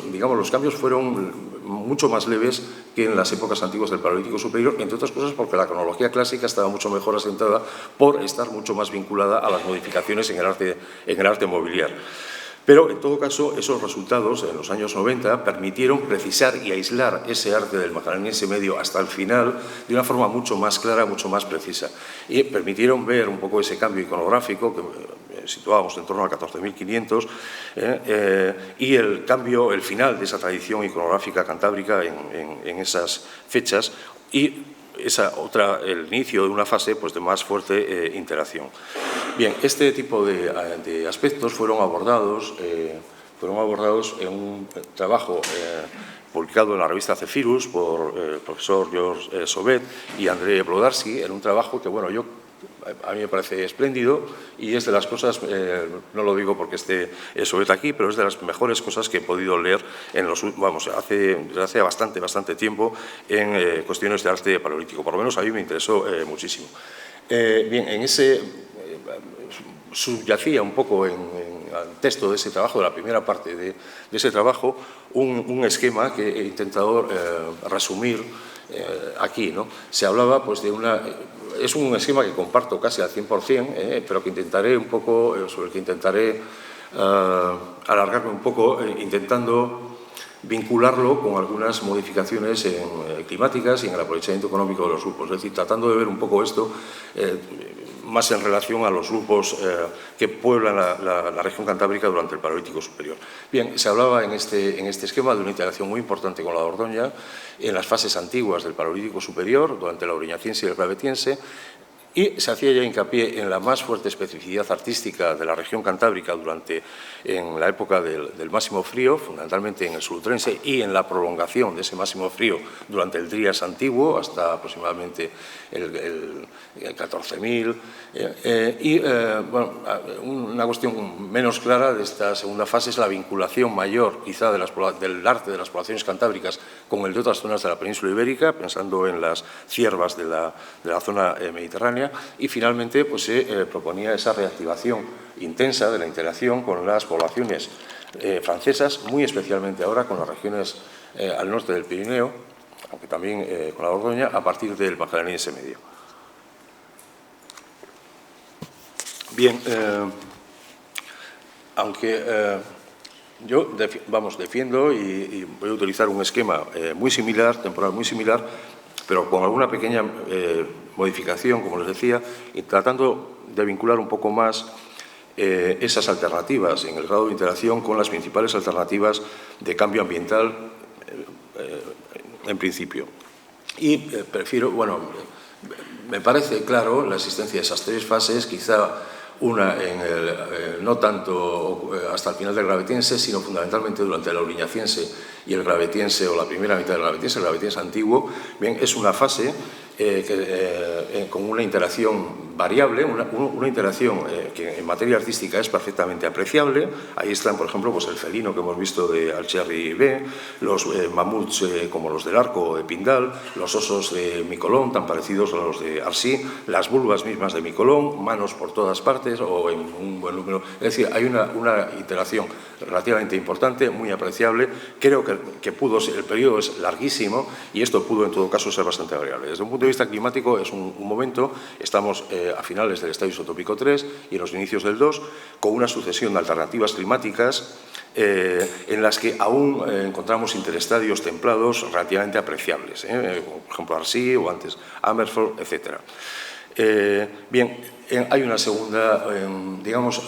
fueron mucho más leves que en las épocas antiguas del Paleolítico Superior, entre otras cosas porque la cronología clásica estaba mucho mejor asentada por estar mucho más vinculada a las modificaciones en el arte mobiliar. Pero, en todo caso, esos resultados en los años 90 permitieron precisar y aislar ese arte del magdaleniense medio hasta el final de una forma mucho más clara, mucho más precisa. Y permitieron ver un poco ese cambio iconográfico que situábamos en torno a 14.500 y el final de esa tradición iconográfica cantábrica en esas fechas y el inicio de una fase pues, de más fuerte interacción. Bien, este tipo de aspectos fueron abordados en un trabajo publicado en la revista Zephyrus por el profesor George Sobet y André Blodarski, en un trabajo que, bueno, a mí me parece espléndido y es de las cosas, no lo digo porque esté Sobet aquí, pero es de las mejores cosas que he podido leer desde hace bastante tiempo en cuestiones de arte paleolítico. Por lo menos a mí me interesó muchísimo. Bien, en ese subyacía un poco en el texto de ese trabajo, de la primera parte de ese trabajo, un esquema que he intentado resumir aquí, ¿no? Se hablaba pues, es un esquema que comparto casi al 100%, pero que intentaré un poco, sobre el que intentaré alargarme un poco, intentando vincularlo con algunas modificaciones climáticas y en el aprovechamiento económico de los grupos. Es decir, tratando de ver un poco esto más en relación a los grupos que pueblan la región cantábrica durante el Paleolítico Superior. Bien, se hablaba en este esquema de una interacción muy importante con la Dordoña en las fases antiguas del Paleolítico Superior, durante la Auriñaciense y el Gravetiense, y se hacía ya hincapié en la más fuerte especificidad artística de la región cantábrica en la época del máximo frío, fundamentalmente en el Solutrense, y en la prolongación de ese máximo frío durante el Trías antiguo, hasta aproximadamente el 14.000. Bueno, una cuestión menos clara de esta segunda fase es la vinculación mayor, quizá, del arte de las poblaciones cantábricas con el de otras zonas de la península ibérica, pensando en las ciervas de la zona mediterránea. Y finalmente pues, se proponía esa reactivación intensa de la interacción con las poblaciones francesas, muy especialmente ahora con las regiones al norte del Pirineo, aunque también con la Dordoña, a partir del magdaleniense medio. Bien, aunque yo defiendo y voy a utilizar un esquema muy similar, temporal muy similar, pero con alguna pequeña modificación, como les decía, y tratando de vincular un poco más esas alternativas en el grado de interacción con las principales alternativas de cambio ambiental en principio. Y me parece claro la existencia de esas tres fases, quizá una no tanto hasta el final del Gravetiense, sino fundamentalmente durante la Auriñaciense y el Gravetiense, o la primera mitad del Gravetiense, el Gravetiense antiguo. Bien, es una fase con una interacción variable, una interacción que en materia artística es perfectamente apreciable. Ahí están, por ejemplo, pues el felino que hemos visto de Alcherri B, los mamuts como los del Arco o de Pindal, los osos de Micolón, tan parecidos a los de Arsi, las vulvas mismas de Micolón, manos por todas partes o en un buen número. Es decir, hay una interacción relativamente importante, muy apreciable. Creo que pudo ser, el periodo es larguísimo y esto pudo en todo caso ser bastante variable. Desde un punto de vista climático es un momento, estamos a finales del estadio isotópico 3 y en los inicios del 2, con una sucesión de alternativas climáticas en las que aún encontramos interestadios templados relativamente apreciables, por ejemplo Arsi o antes Amersfoort, etc. Bien, hay una segunda, digamos,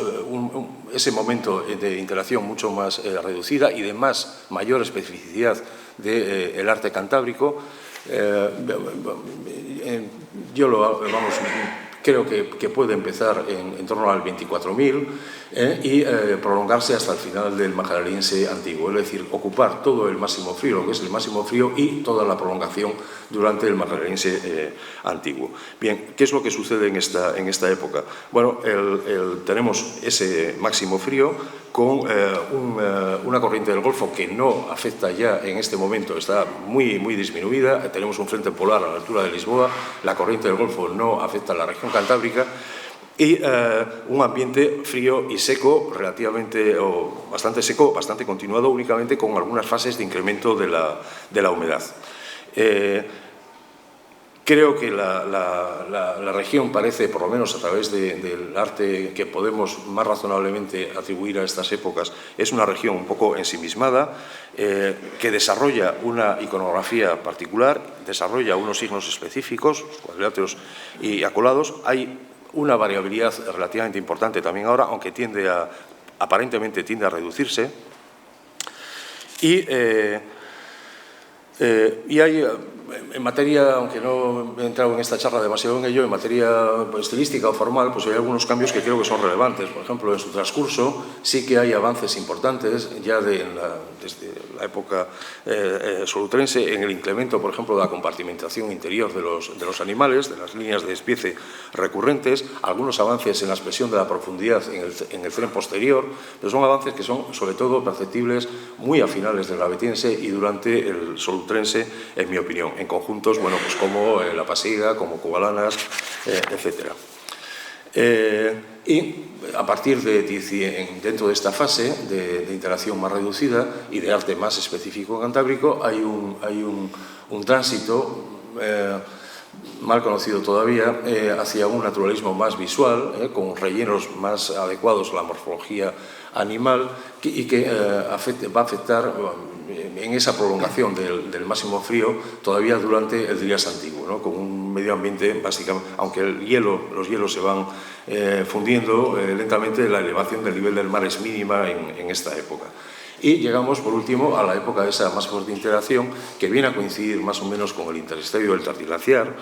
ese momento de interacción mucho más reducida y de mayor especificidad del arte cantábrico. Creo que puede empezar en torno al 24.000 y prolongarse hasta el final del majaleniense antiguo, es decir, ocupar todo el máximo frío, lo que es el máximo frío y toda la prolongación durante el majaleniense antiguo. Bien, ¿qué es lo que sucede en esta época? Bueno, tenemos ese máximo frío con una corriente del Golfo que no afecta ya en este momento, está muy disminuida. Tenemos un frente polar a la altura de Lisboa, la corriente del Golfo no afecta a la región cantábrica y un ambiente frío y seco, relativamente, o bastante seco, bastante continuado, únicamente con algunas fases de incremento de la humedad. Creo que la región parece, por lo menos a través del arte que podemos más razonablemente atribuir a estas épocas, es una región un poco ensimismada, que desarrolla una iconografía particular, desarrolla unos signos específicos, cuadriláteros y acolados. Hay una variabilidad relativamente importante también ahora, aunque aparentemente tiende a reducirse. Y hay, en materia, aunque no he entrado en esta charla demasiado en ello, en materia estilística o formal, pues hay algunos cambios que creo que son relevantes. Por ejemplo, en su transcurso sí que hay avances importantes, ya desde la época solutrense, en el incremento, por ejemplo, de la compartimentación interior de los animales, de las líneas de despiece recurrentes, algunos avances en la expresión de la profundidad en el tren posterior, pero son avances que son, sobre todo, perceptibles muy a finales del gravetiense y durante el solutrense, en mi opinión, en conjuntos, bueno, pues como la Pasiega, como Cubalanas, etc. Y a partir dentro de esta fase de interacción más reducida y de arte más específico cantábrico, hay un tránsito mal conocido todavía, hacia un naturalismo más visual, con rellenos más adecuados a la morfología animal y que va a afectar en esa prolongación del máximo frío todavía durante el Trias antiguo, ¿no? Con un medio ambiente, básicamente, aunque los hielos se van fundiendo lentamente, la elevación del nivel del mar es mínima en esta época. Y llegamos, por último, a la época de esa más fuerte interacción, que viene a coincidir más o menos con el interestadio del Tardiglaciar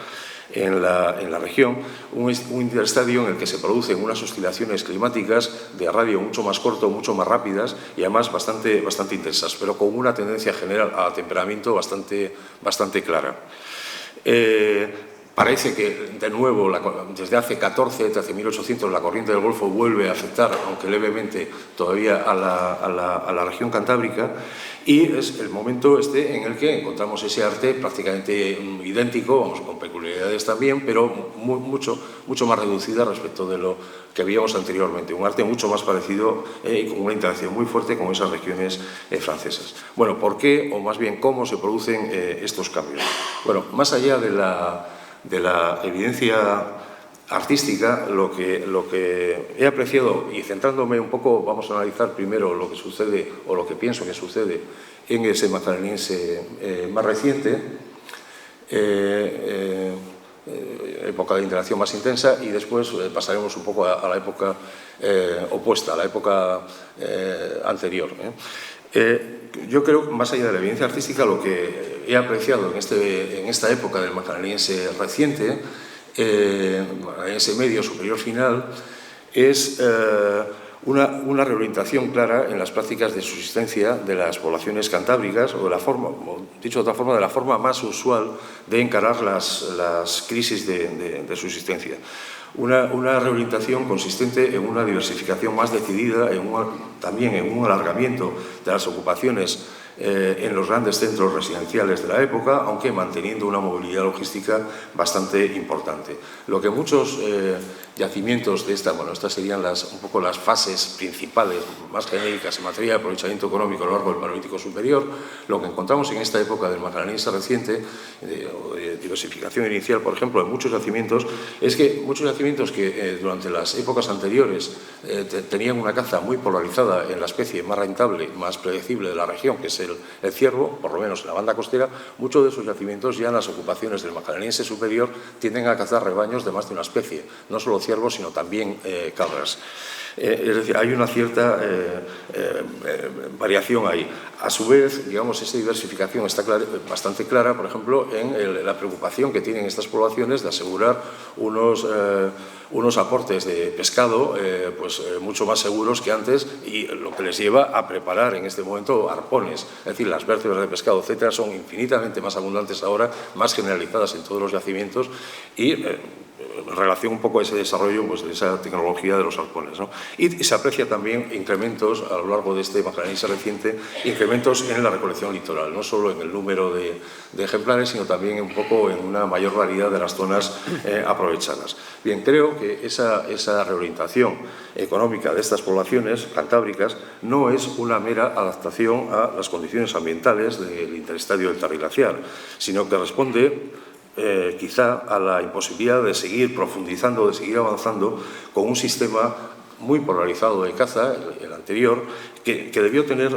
en la región, un interestadio en el que se producen unas oscilaciones climáticas de radio mucho más corto, mucho más rápidas y además bastante intensas, pero con una tendencia general a temperamiento bastante clara. Parece que, de nuevo, desde hace 13.800, la corriente del Golfo vuelve a afectar, aunque levemente, todavía a la región cantábrica, y es el momento en el que encontramos ese arte prácticamente idéntico, con peculiaridades también, pero mucho más reducida respecto de lo que veíamos anteriormente. Un arte mucho más parecido y con una interacción muy fuerte con esas regiones francesas. Bueno, ¿por qué, o más bien cómo se producen estos cambios? Bueno, más allá de la evidencia artística, lo que he apreciado, y centrándome un poco, vamos a analizar primero lo que sucede, o lo que pienso que sucede en ese magdaleniense más reciente, época de interacción más intensa, y después pasaremos un poco a la época opuesta, a la época anterior. Yo creo que, más allá de la evidencia artística, lo que he apreciado en esta época del magdaleniense reciente, en ese medio superior final, es una reorientación clara en las prácticas de subsistencia de las poblaciones cantábricas, o dicho de otra forma, de la forma más usual de encarar las crisis de subsistencia. Una reorientación consistente en una diversificación más decidida, también en un alargamiento de las ocupaciones en los grandes centros residenciales de la época, aunque manteniendo una movilidad logística bastante importante. Lo que muchos yacimientos de estas serían un poco las fases principales, más genéricas en materia de aprovechamiento económico a lo largo del Paleolítico superior, lo que encontramos en esta época del magdaleniense reciente, de diversificación inicial, por ejemplo, en muchos yacimientos, es que muchos yacimientos que durante las épocas anteriores tenían una caza muy polarizada en la especie más rentable, más predecible de la región, que es el ciervo, por lo menos en la banda costera, muchos de esos yacimientos ya en las ocupaciones del Magdaleniense superior tienden a cazar rebaños de más de una especie, no solo ciervos, sino también cabras. Es decir, hay una cierta variación ahí. A su vez, digamos, esa diversificación está bastante clara, por ejemplo, en la preocupación que tienen estas poblaciones de asegurar unos aportes de pescado mucho más seguros que antes, y lo que les lleva a preparar en este momento arpones. Es decir, las vértebras de pescado, etcétera, son infinitamente más abundantes ahora, más generalizadas en todos los yacimientos, y en relación un poco a ese desarrollo de esa tecnología de los arpones, ¿no? Y se aprecia también incrementos a lo largo de este Magdaleniense reciente, incrementos en la recolección litoral, no solo en el número de ejemplares, sino también un poco en una mayor variedad de las zonas aprovechadas. Bien, creo que esa reorientación económica de estas poblaciones cantábricas no es una mera adaptación a las condiciones ambientales del interestadio interglaciar, sino que responde quizá a la imposibilidad de seguir profundizando, de seguir avanzando con un sistema muy polarizado de caza, el anterior, que debió tener,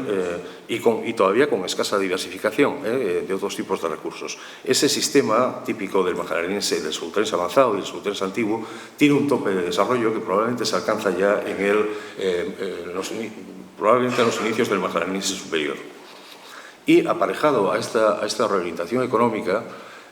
y todavía con escasa diversificación de otros tipos de recursos. Ese sistema típico del magdaleniense, del sultrense avanzado y del sultrense antiguo, tiene un tope de desarrollo que probablemente se alcanza ya probablemente en los inicios del magdaleniense superior. Y aparejado a esta reorientación económica,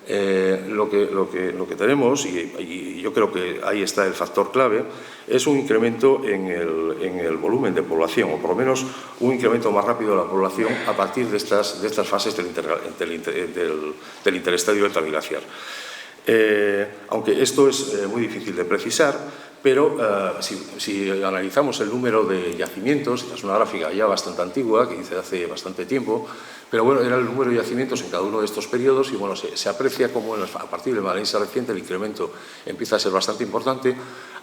lo que tenemos, y yo creo que ahí está el factor clave, es un incremento en el volumen de población, o por lo menos un incremento más rápido de la población a partir de estas fases del interestadio interglaciar. Aunque esto es muy difícil de precisar, pero si analizamos el número de yacimientos, es una gráfica ya bastante antigua, que hice hace bastante tiempo, pero bueno, era el número de yacimientos en cada uno de estos periodos, y bueno, se aprecia como a partir del Magdaleniense reciente el incremento empieza a ser bastante importante,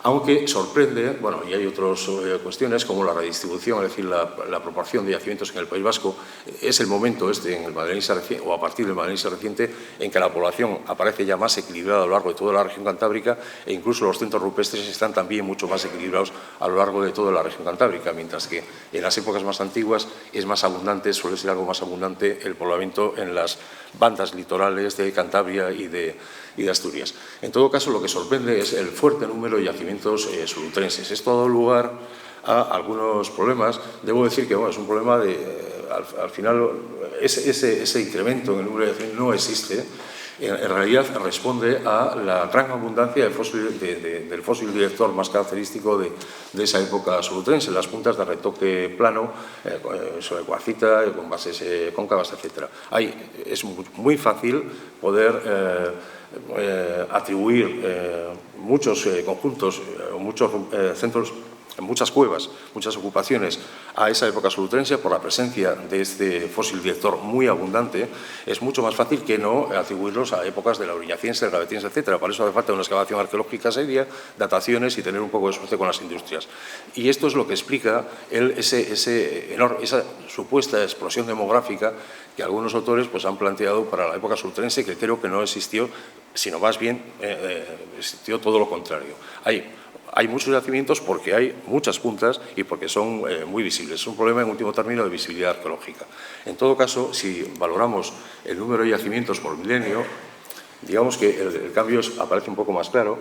aunque sorprende, bueno, y hay otras cuestiones como la redistribución, es decir, la proporción de yacimientos en el País Vasco. Es el momento en el Magdaleniense reciente, o a partir del Magdaleniense reciente, en que la población aparece ya más equilibrada a lo largo de toda la región cantábrica, e incluso los centros rupestres están también mucho más equilibrados a lo largo de toda la región cantábrica, mientras que en las épocas más antiguas es más abundante, suele ser algo más abundante el poblamiento en las bandas litorales de Cantabria y de Asturias. En todo caso, lo que sorprende es el fuerte número de yacimientos sulutrenses. Esto ha dado lugar a algunos problemas. Debo decir que bueno, es un problema al final, ese incremento en el número de yacimientos no existe. En realidad responde a la gran abundancia del fósil director más característico de esa época sulutrense, las puntas de retoque plano, sobre cuarcita, con bases cóncavas, etc. Es muy fácil poder atribuir muchos conjuntos, muchos centros, muchas cuevas, muchas ocupaciones a esa época sulutrense por la presencia de este fósil director muy abundante. Es mucho más fácil que no atribuirlos a épocas de la Auriñaciense, del Gravetiense, etc. Para eso hace falta una excavación arqueológica seria, dataciones y tener un poco de suerte con las industrias. Y esto es lo que explica esa supuesta explosión demográfica que algunos autores han planteado para la época sulutrense, que creo que no existió, sino más bien existió todo lo contrario. Hay muchos yacimientos porque hay muchas puntas y porque son muy visibles. Es un problema, en último término, de visibilidad arqueológica. En todo caso, si valoramos el número de yacimientos por milenio, digamos que el cambio aparece un poco más claro,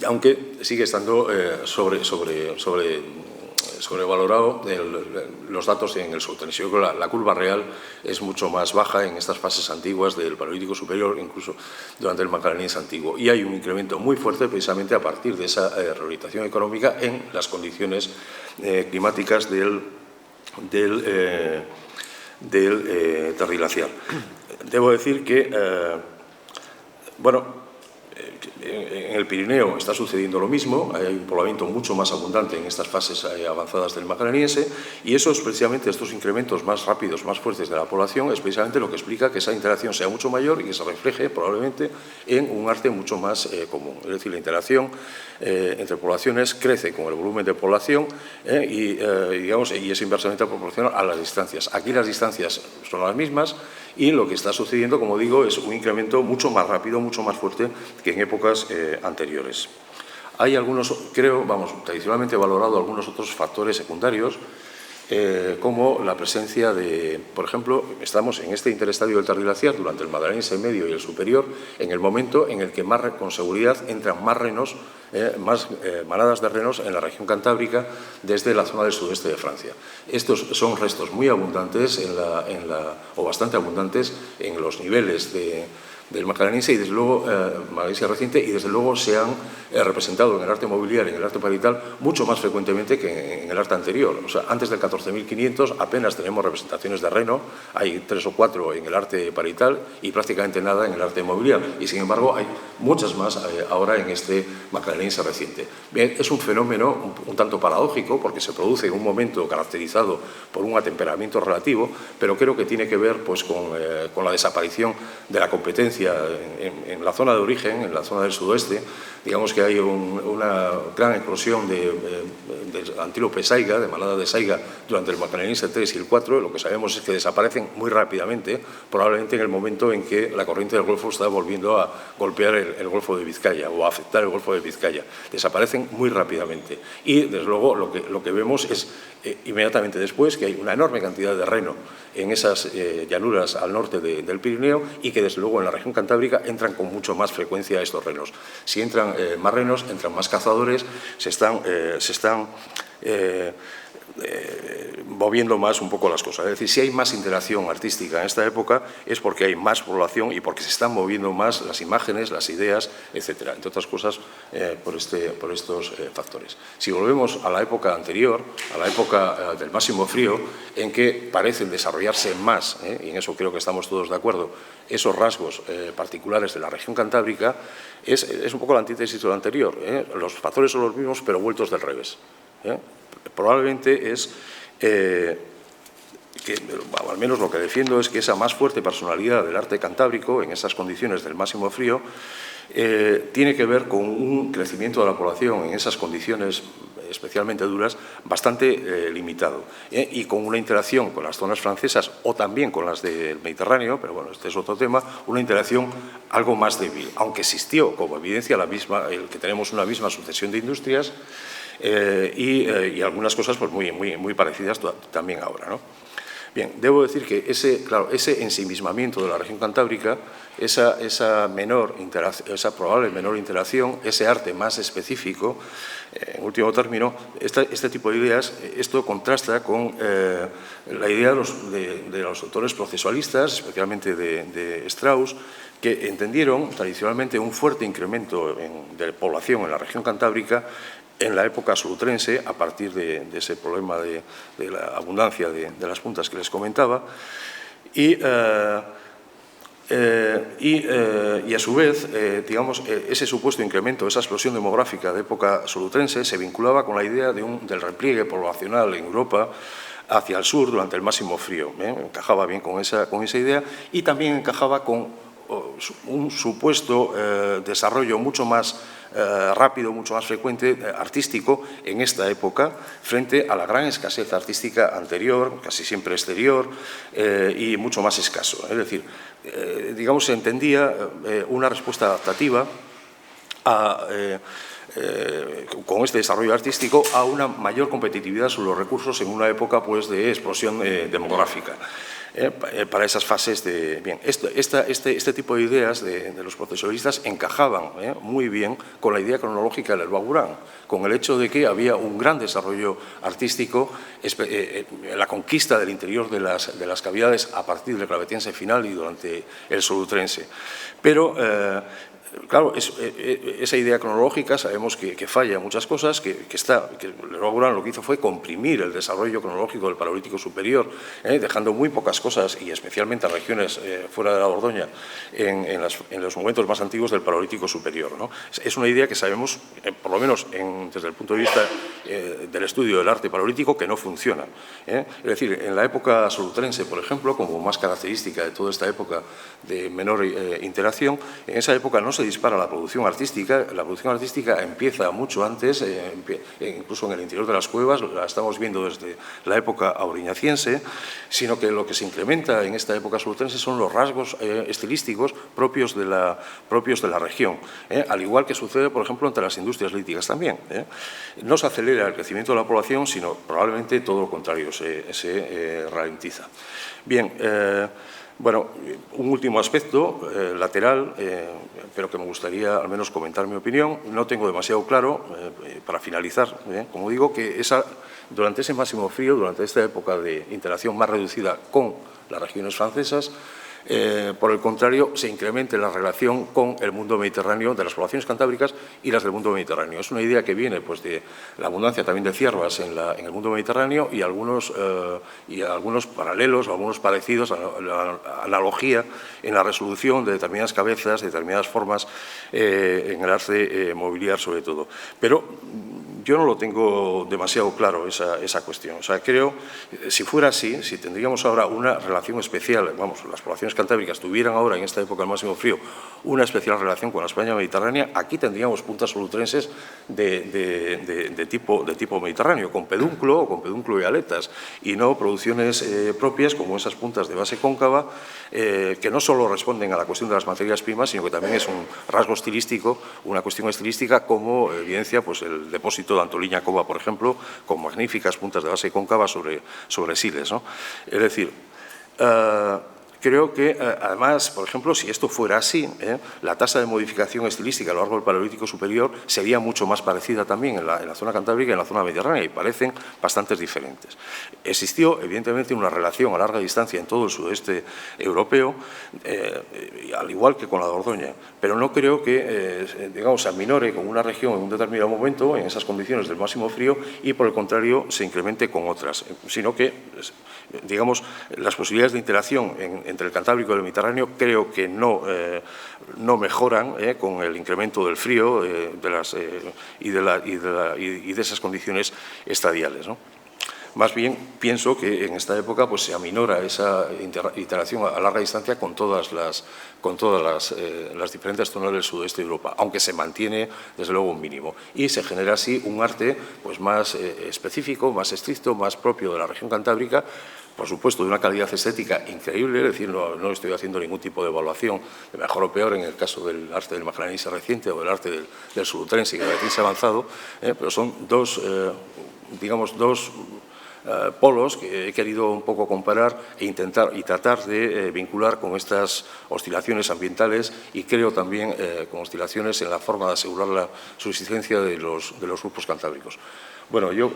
aunque sigue estando sobrevalorado los datos en el sultrense. Yo creo que la curva real es mucho más baja en estas fases antiguas del Paleolítico superior, incluso durante el Magdaleniense antiguo. Y hay un incremento muy fuerte precisamente a partir de esa reorientación económica en las condiciones climáticas del terglaciar. Debo decir que, en el Pirineo está sucediendo lo mismo, hay un poblamiento mucho más abundante en estas fases avanzadas del Magdaleniense, y eso es precisamente, estos incrementos más rápidos, más fuertes de la población, es precisamente lo que explica que esa interacción sea mucho mayor y que se refleje probablemente en un arte mucho más común. Es decir, la interacción entre poblaciones crece con el volumen de población y es inversamente proporcional a las distancias. Aquí las distancias son las mismas y lo que está sucediendo, como digo, es un incremento mucho más rápido, mucho más fuerte que en épocas anteriores. Hay algunos, tradicionalmente valorado algunos otros factores secundarios como la presencia de, por ejemplo, estamos en este interestadio del Tardiglaciar durante el Magdaleniense medio y el superior, en el momento en el que más con seguridad entran más renos, más manadas de renos en la región cantábrica desde la zona del sudeste de Francia. Estos son restos muy abundantes o bastante abundantes en los niveles del Magdaleniense y desde luego Magdaleniense reciente, y desde luego se han representado en el arte mobiliario, en el arte parietal, mucho más frecuentemente que en el arte anterior. O sea, antes del 14.500 apenas tenemos representaciones de reno, hay 3 o 4 en el arte parietal y prácticamente nada en el arte mobiliario, y sin embargo hay muchas más ahora en este Magdaleniense reciente. Bien, es un fenómeno un tanto paradójico porque se produce en un momento caracterizado por un atemperamiento relativo, pero creo que tiene que ver pues, con la desaparición de la competencia en la zona de origen, en la zona del sudoeste. Digamos que hay una gran eclosión de antílope saiga, de manada de saiga, durante el Magdaleniense 3 y el 4. Lo que sabemos es que desaparecen muy rápidamente, probablemente en el momento en que la corriente del Golfo está volviendo a golpear el Golfo de Vizcaya o a afectar el Golfo de Vizcaya. Desaparecen muy rápidamente. Y, desde luego, lo que vemos es inmediatamente después que hay una enorme cantidad de reno en esas llanuras al norte del Pirineo y que, desde luego, en la región cantábrica entran con mucho más frecuencia estos renos. Si entran más renos, entran más cazadores, se están moviendo más un poco las cosas. Es decir, si hay más interacción artística en esta época es porque hay más población y porque se están moviendo más las imágenes, las ideas, etcétera. Entre otras cosas, por estos factores. Si volvemos a la época anterior, a la época del máximo frío, en que parecen desarrollarse más, y en eso creo que estamos todos de acuerdo, esos rasgos particulares de la región cantábrica, es un poco la antítesis de lo anterior. Los factores son los mismos, pero vueltos del revés. Probablemente es que, al menos lo que defiendo es que esa más fuerte personalidad del arte cantábrico en esas condiciones del máximo frío tiene que ver con un crecimiento de la población en esas condiciones especialmente duras bastante limitado y con una interacción con las zonas francesas o también con las del Mediterráneo, pero bueno, este es otro tema, una interacción algo más débil, aunque existió como evidencia el que tenemos una misma sucesión de industrias y algunas cosas pues, muy parecidas también ahora, ¿no? Bien, debo decir que ese ensimismamiento de la región cantábrica, esa probable menor interacción, ese arte más específico, en último término, este tipo de ideas, esto contrasta con la idea de los autores procesualistas, especialmente de Strauss, que entendieron tradicionalmente un fuerte incremento de población en la región cantábrica en la época solutrense, a partir de ese problema de la abundancia de las puntas que les comentaba, y a su vez, digamos, ese supuesto incremento, esa explosión demográfica de época solutrense se vinculaba con la idea del repliegue poblacional en Europa hacia el sur durante el máximo frío. Encajaba bien con esa idea y también encajaba con un supuesto desarrollo mucho más rápido, mucho más frecuente, artístico, en esta época, frente a la gran escasez artística anterior, casi siempre exterior, y mucho más escaso. Es decir, digamos, se entendía una respuesta adaptativa con este desarrollo artístico a una mayor competitividad sobre los recursos en una época pues, de explosión demográfica. Para esas fases de... Bien, este tipo de ideas de los procesualistas encajaban muy bien con la idea cronológica del Herbaburán, con el hecho de que había un gran desarrollo artístico, la conquista del interior de las cavidades a partir del Clavetiense final y durante el Solutrense. Pero... claro, esa idea cronológica sabemos que falla en muchas cosas, que el Herbaburán lo que hizo fue comprimir el desarrollo cronológico del Paleolítico Superior, dejando muy pocas cosas, y especialmente a regiones fuera de la Dordoña, en los momentos más antiguos del Paleolítico Superior, ¿no? Es una idea que sabemos, por lo menos desde el punto de vista del estudio del arte paleolítico, que no funciona. Es decir, en la época solutrense, por ejemplo, como más característica de toda esta época de menor interacción, en esa época no se dispara la producción artística empieza mucho antes, incluso en el interior de las cuevas, la estamos viendo desde la época auriñaciense, sino que lo que se incrementa en esta época solutense son los rasgos estilísticos propios de la región, al igual que sucede, por ejemplo, entre las industrias líticas también. No se acelera el crecimiento de la población, sino probablemente todo lo contrario, se ralentiza. Bien, bueno, un último aspecto lateral, pero que me gustaría al menos comentar mi opinión. No tengo demasiado claro, para finalizar, como digo, que durante ese máximo frío, durante esta época de interacción más reducida con las regiones francesas, por el contrario, se incremente la relación con el mundo mediterráneo, de las poblaciones cantábricas y las del mundo mediterráneo. Es una idea que viene pues, de la abundancia también de ciervas en el mundo mediterráneo y algunos paralelos, algunos parecidos, la analogía en la resolución de determinadas cabezas, de determinadas formas en el arte mobiliar sobre todo. Pero yo no lo tengo demasiado claro esa cuestión. O sea, creo, si fuera así, si tendríamos ahora una relación especial, vamos, las poblaciones cantábricas tuvieran ahora, en esta época del máximo frío, una especial relación con la España mediterránea, aquí tendríamos puntas solutrenses de tipo mediterráneo, con pedúnculo y aletas, y no producciones propias como esas puntas de base cóncava, que no solo responden a la cuestión de las materias primas, sino que también es un rasgo estilístico, una cuestión estilística, como evidencia pues, el depósito de Antoliña Cova, por ejemplo, con magníficas puntas de base cóncava sobre siles, ¿no? Es decir, creo que, además, por ejemplo, si esto fuera así, la tasa de modificación estilística a lo largo del Paleolítico superior sería mucho más parecida también en la zona cantábrica y en la zona mediterránea, y parecen bastante diferentes. Existió, evidentemente, una relación a larga distancia en todo el sudeste europeo, al igual que con la Dordoña, pero no creo que, digamos, se aminore con una región en un determinado momento, en esas condiciones del máximo frío, y, por el contrario, se incremente con otras, sino que, digamos, las posibilidades de interacción entre el Cantábrico y el Mediterráneo creo que no mejoran con el incremento del frío y de esas condiciones estadiales, ¿no? Más bien, pienso que en esta época pues, se aminora esa interacción a larga distancia con todas las diferentes zonas del sudeste de Europa, aunque se mantiene, desde luego, un mínimo. Y se genera así un arte pues, más específico, más estricto, más propio de la región cantábrica, por supuesto, de una calidad estética increíble, es decir, no estoy haciendo ningún tipo de evaluación de mejor o peor en el caso del arte del majaranense reciente o del arte del sulutrense y del latín avanzado, pero son dos polos que he querido un poco comparar y tratar de vincular con estas oscilaciones ambientales y creo también con oscilaciones en la forma de asegurar la subsistencia de los grupos cantábricos. Bueno, yo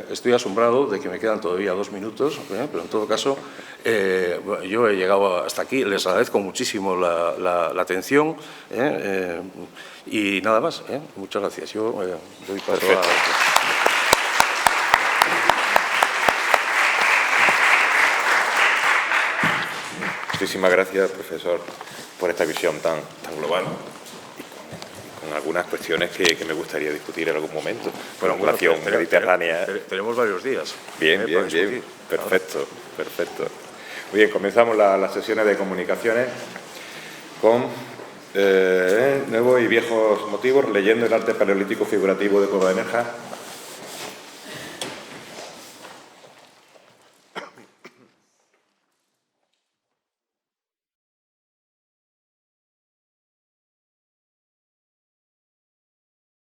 estoy asombrado de que me quedan todavía 2 minutos, pero en todo caso yo he llegado hasta aquí. Les agradezco muchísimo la atención y nada más. Muchas gracias. Yo doy paso a... Muchísimas gracias, profesor, por esta visión tan global y con algunas cuestiones que me gustaría discutir en algún momento. Bueno, relación mediterránea. Tenemos varios días. Bien. Perfecto. Muy bien, comenzamos las sesiones de comunicaciones con nuevos y viejos motivos, leyendo el arte paleolítico figurativo de Cueva de Nerja.